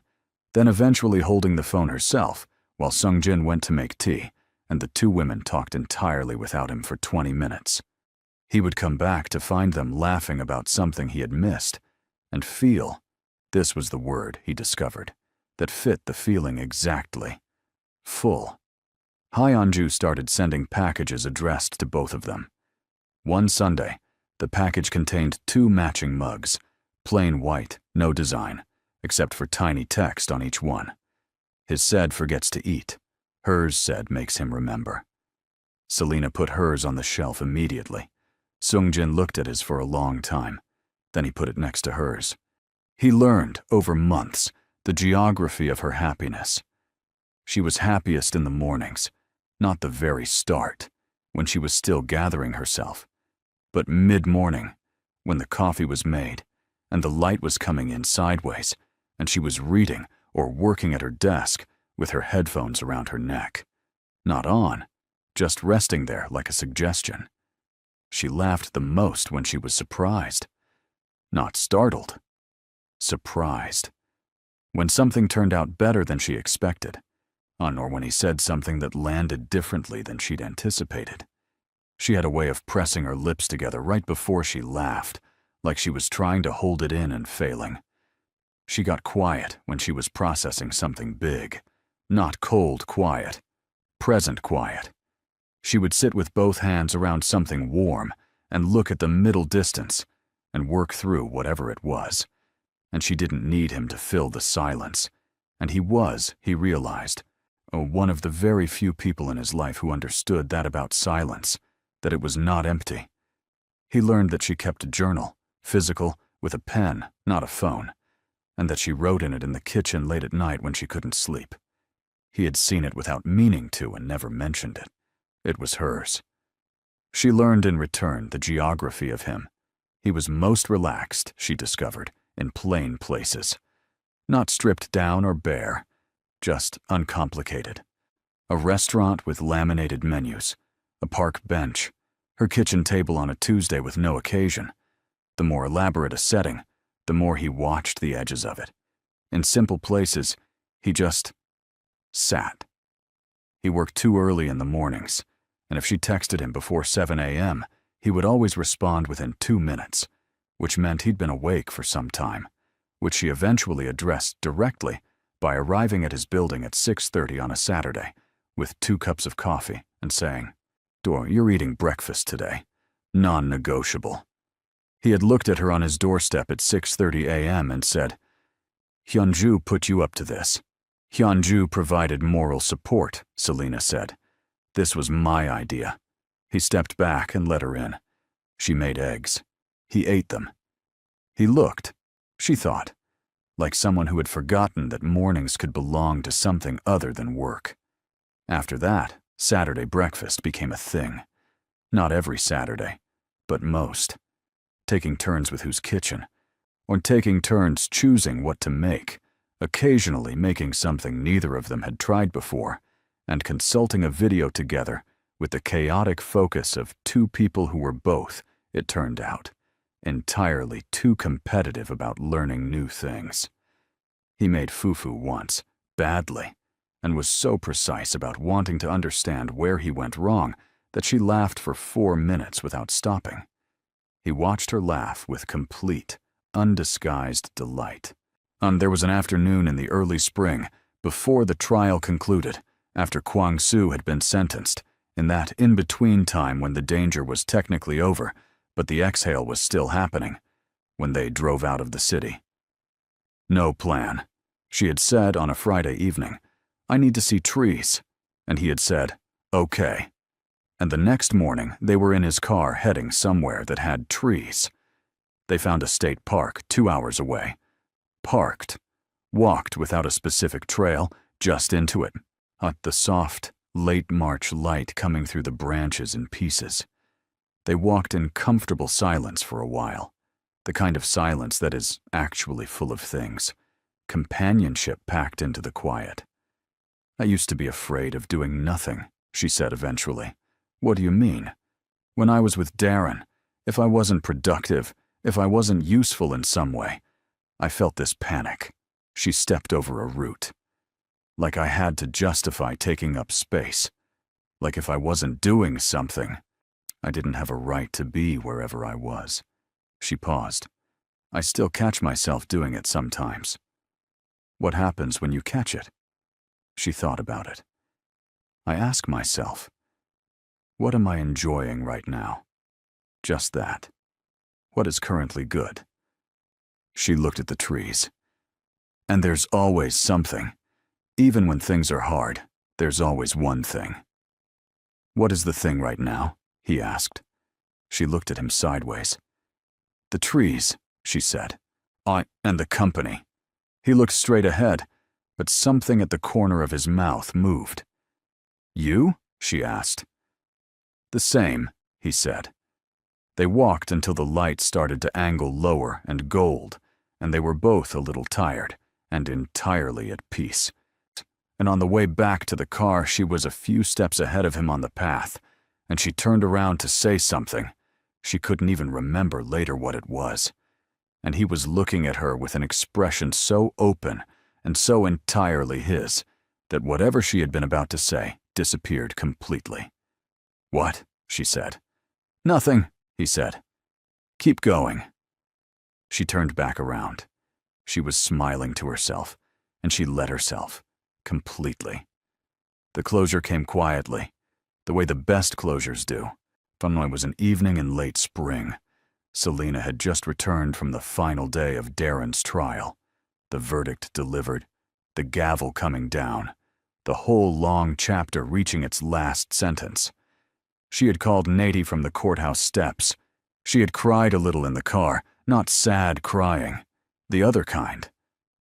then eventually holding the phone herself while Sungjin went to make tea, and the 2 women talked entirely without him for 20 minutes. He would come back to find them laughing about something he had missed, and feel, this was the word he discovered, that fit the feeling exactly. Full. Hyunju started sending packages addressed to both of them. One Sunday, the package contained 2 matching mugs, plain white, no design, except for tiny text on each one. His said forgets to eat. Hers said makes him remember. Selena put hers on the shelf immediately. Sungjin looked at his for a long time. Then he put it next to hers. He learned, over months, the geography of her happiness. She was happiest in the mornings, not the very start, when she was still gathering herself, but mid-morning, when the coffee was made, and the light was coming in sideways, and she was reading or working at her desk with her headphones around her neck. Not on, just resting there like a suggestion. She laughed the most when she was surprised. Not startled. Surprised. When something turned out better than she expected, or when he said something that landed differently than she'd anticipated. She had a way of pressing her lips together right before she laughed, like she was trying to hold it in and failing. She got quiet when she was processing something big. Not cold quiet, present quiet. She would sit with both hands around something warm and look at the middle distance and work through whatever it was. And she didn't need him to fill the silence. And he realized, one of the very few people in his life who understood that about silence, that it was not empty. He learned that she kept a journal, physical, with a pen, not a phone, and that she wrote in it in the kitchen late at night when she couldn't sleep. He had seen it without meaning to and never mentioned it. It was hers. She learned in return the geography of him. He was most relaxed, she discovered, in plain places. Not stripped down or bare, just uncomplicated. A restaurant with laminated menus, a park bench, her kitchen table on a Tuesday with no occasion. The more elaborate a setting, the more he watched the edges of it. In simple places, he just sat. He worked too early in the mornings, and if she texted him before 7 a.m., he would always respond within 2 minutes, which meant he'd been awake for some time, which she eventually addressed directly by arriving at his building at 6:30 on a Saturday with 2 cups of coffee and saying, "You're eating breakfast today. Non-negotiable." He had looked at her on his doorstep at 6:30 a.m. and said, "Hyunju put you up to this." Hyunju provided moral support, Selena said. This was my idea. He stepped back and let her in. She made eggs. He ate them. He looked, she thought, like someone who had forgotten that mornings could belong to something other than work. After that, Saturday breakfast became a thing. Not every Saturday, but most. Taking turns with whose kitchen, or taking turns choosing what to make, occasionally making something neither of them had tried before, and consulting a video together with the chaotic focus of 2 people who were both, it turned out, entirely too competitive about learning new things. He made fufu once, badly, and was so precise about wanting to understand where he went wrong that she laughed for 4 minutes without stopping. He watched her laugh with complete, undisguised delight. There was an afternoon in the early spring, before the trial concluded, after Kwang Soo had been sentenced, in that in-between time when the danger was technically over, but the exhale was still happening, when they drove out of the city. No plan. She had said on a Friday evening, "I need to see trees," and he had said, "Okay." And the next morning, they were in his car heading somewhere that had trees. They found a state park 2 hours away. Parked. Walked without a specific trail, just into it. The soft, late March light coming through the branches in pieces. They walked in comfortable silence for a while. The kind of silence that is actually full of things. Companionship packed into the quiet. "I used to be afraid of doing nothing," she said eventually. "What do you mean?" "When I was with Darren, if I wasn't productive, if I wasn't useful in some way, I felt this panic." She stepped over a root. "Like I had to justify taking up space. Like if I wasn't doing something, I didn't have a right to be wherever I was." She paused. "I still catch myself doing it sometimes." "What happens when you catch it?" She thought about it. "I ask myself, what am I enjoying right now? Just that. What is currently good?" She looked at the trees. "And there's always something. Even when things are hard, there's always one thing." "What is the thing right now?" he asked. She looked at him sideways. "The trees," she said. And the company." He looked straight ahead, but something at the corner of his mouth moved. "You?" she asked. "The same," he said. They walked until the light started to angle lower and gold, and they were both a little tired and entirely at peace. And on the way back to the car, she was a few steps ahead of him on the path, and she turned around to say something. She couldn't even remember later what it was. And he was looking at her with an expression so open and so entirely his that whatever she had been about to say disappeared completely. "What?" she said. "Nothing," he said. "Keep going." She turned back around. She was smiling to herself, and she let herself, completely. The closure came quietly, the way the best closures do. It was an evening in late spring. Selena had just returned from the final day of Darren's trial. The verdict delivered, the gavel coming down, the whole long chapter reaching its last sentence. She had called Nady from the courthouse steps. She had cried a little in the car, not sad crying, the other kind.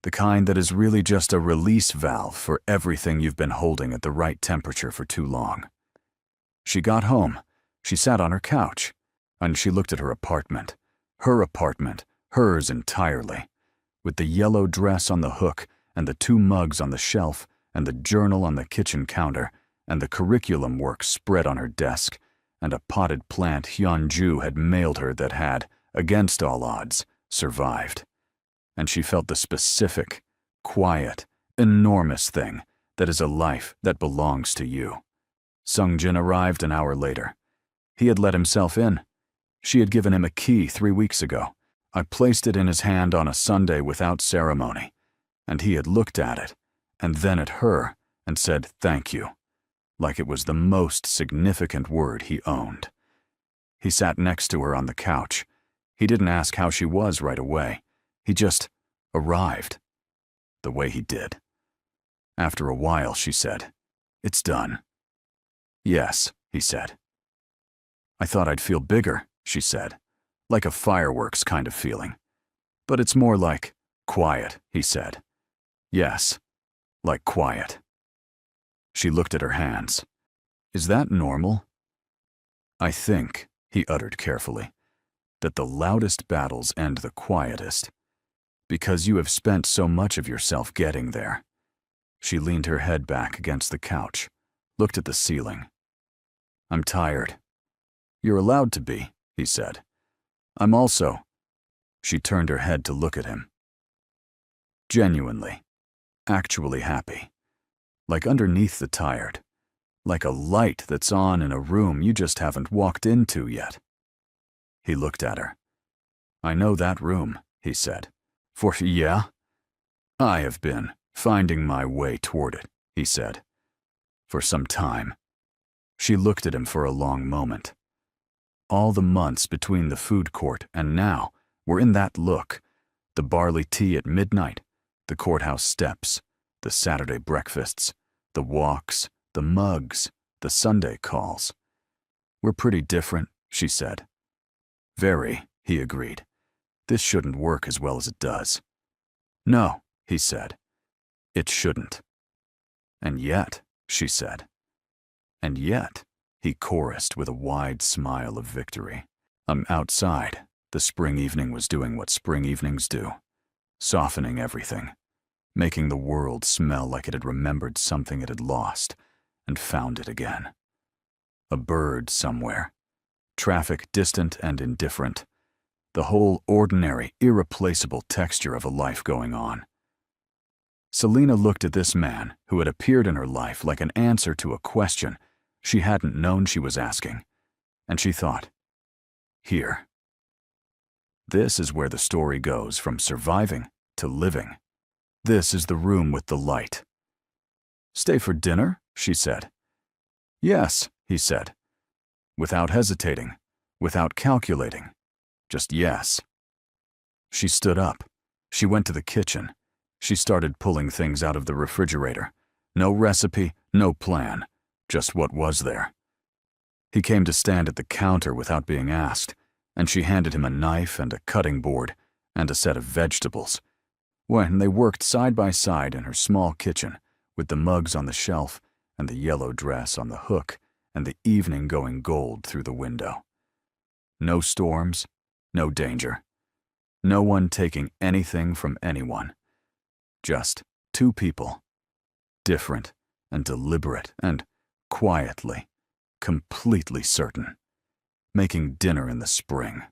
The kind that is really just a release valve for everything you've been holding at the right temperature for too long. She got home. She sat on her couch, and she looked at her apartment, hers entirely, with the yellow dress on the hook and the 2 mugs on the shelf and the journal on the kitchen counter and the curriculum work spread on her desk and a potted plant Hyunju had mailed her that had, against all odds, survived. And she felt the specific, quiet, enormous thing that is a life that belongs to you. Sungjin arrived an hour later. He had let himself in. She had given him a key 3 weeks ago. I placed it in his hand on a Sunday without ceremony, and he had looked at it, and then at her, and said thank you, like it was the most significant word he owned. He sat next to her on the couch. He didn't ask how she was right away. He just arrived, the way he did. After a while, she said, "It's done." "Yes," he said. "I thought I'd feel bigger," she said, "like a fireworks kind of feeling. But it's more like quiet," he said. "Yes, like quiet." She looked at her hands. "Is that normal?" "I think," he uttered carefully, "that the loudest battles end the quietest, because you have spent so much of yourself getting there." She leaned her head back against the couch, looked at the ceiling. "I'm tired." "You're allowed to be," he said. "I'm also—" She turned her head to look at him. Genuinely, actually happy. Like underneath the tired. Like a light that's on in a room you just haven't walked into yet. He looked at her. "I know that room," he said. Yeah? "I have been finding my way toward it," he said. "For some time." She looked at him for a long moment. All the months between the food court and now were in that look. The barley tea at midnight, the courthouse steps, the Saturday breakfasts, the walks, the mugs, the Sunday calls. "We're pretty different," she said. "Very," he agreed. "This shouldn't work as well as it does." "No," he said. "It shouldn't." "And yet," she said. "And yet," he chorused with a wide smile of victory. I'm outside. The spring evening was doing what spring evenings do, softening everything, making the world smell like it had remembered something it had lost and found it again. A bird somewhere, traffic distant and indifferent, the whole ordinary, irreplaceable texture of a life going on. Selena looked at this man who had appeared in her life like an answer to a question she hadn't known she was asking, and she thought, here. This is where the story goes from surviving to living. This is the room with the light. "Stay for dinner?" she said. "Yes," he said, without hesitating, without calculating, just yes. She stood up. She went to the kitchen. She started pulling things out of the refrigerator. No recipe, no plan, just what was there. He came to stand at the counter without being asked, and she handed him a knife and a cutting board and a set of vegetables. When they worked side by side in her small kitchen, with the mugs on the shelf and the yellow dress on the hook and the evening going gold through the window. No storms, no danger. No one taking anything from anyone. Just two people, different and deliberate and quietly, completely certain, making dinner in the spring.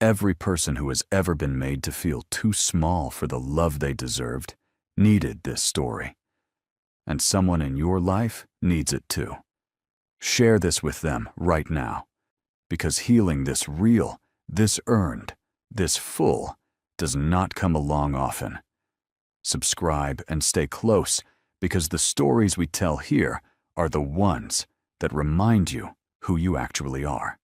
Every person who has ever been made to feel too small for the love they deserved needed this story. And someone in your life needs it too. Share this with them right now, because healing this real, this earned, this full does not come along often. Subscribe and stay close, because the stories we tell here are the ones that remind you who you actually are.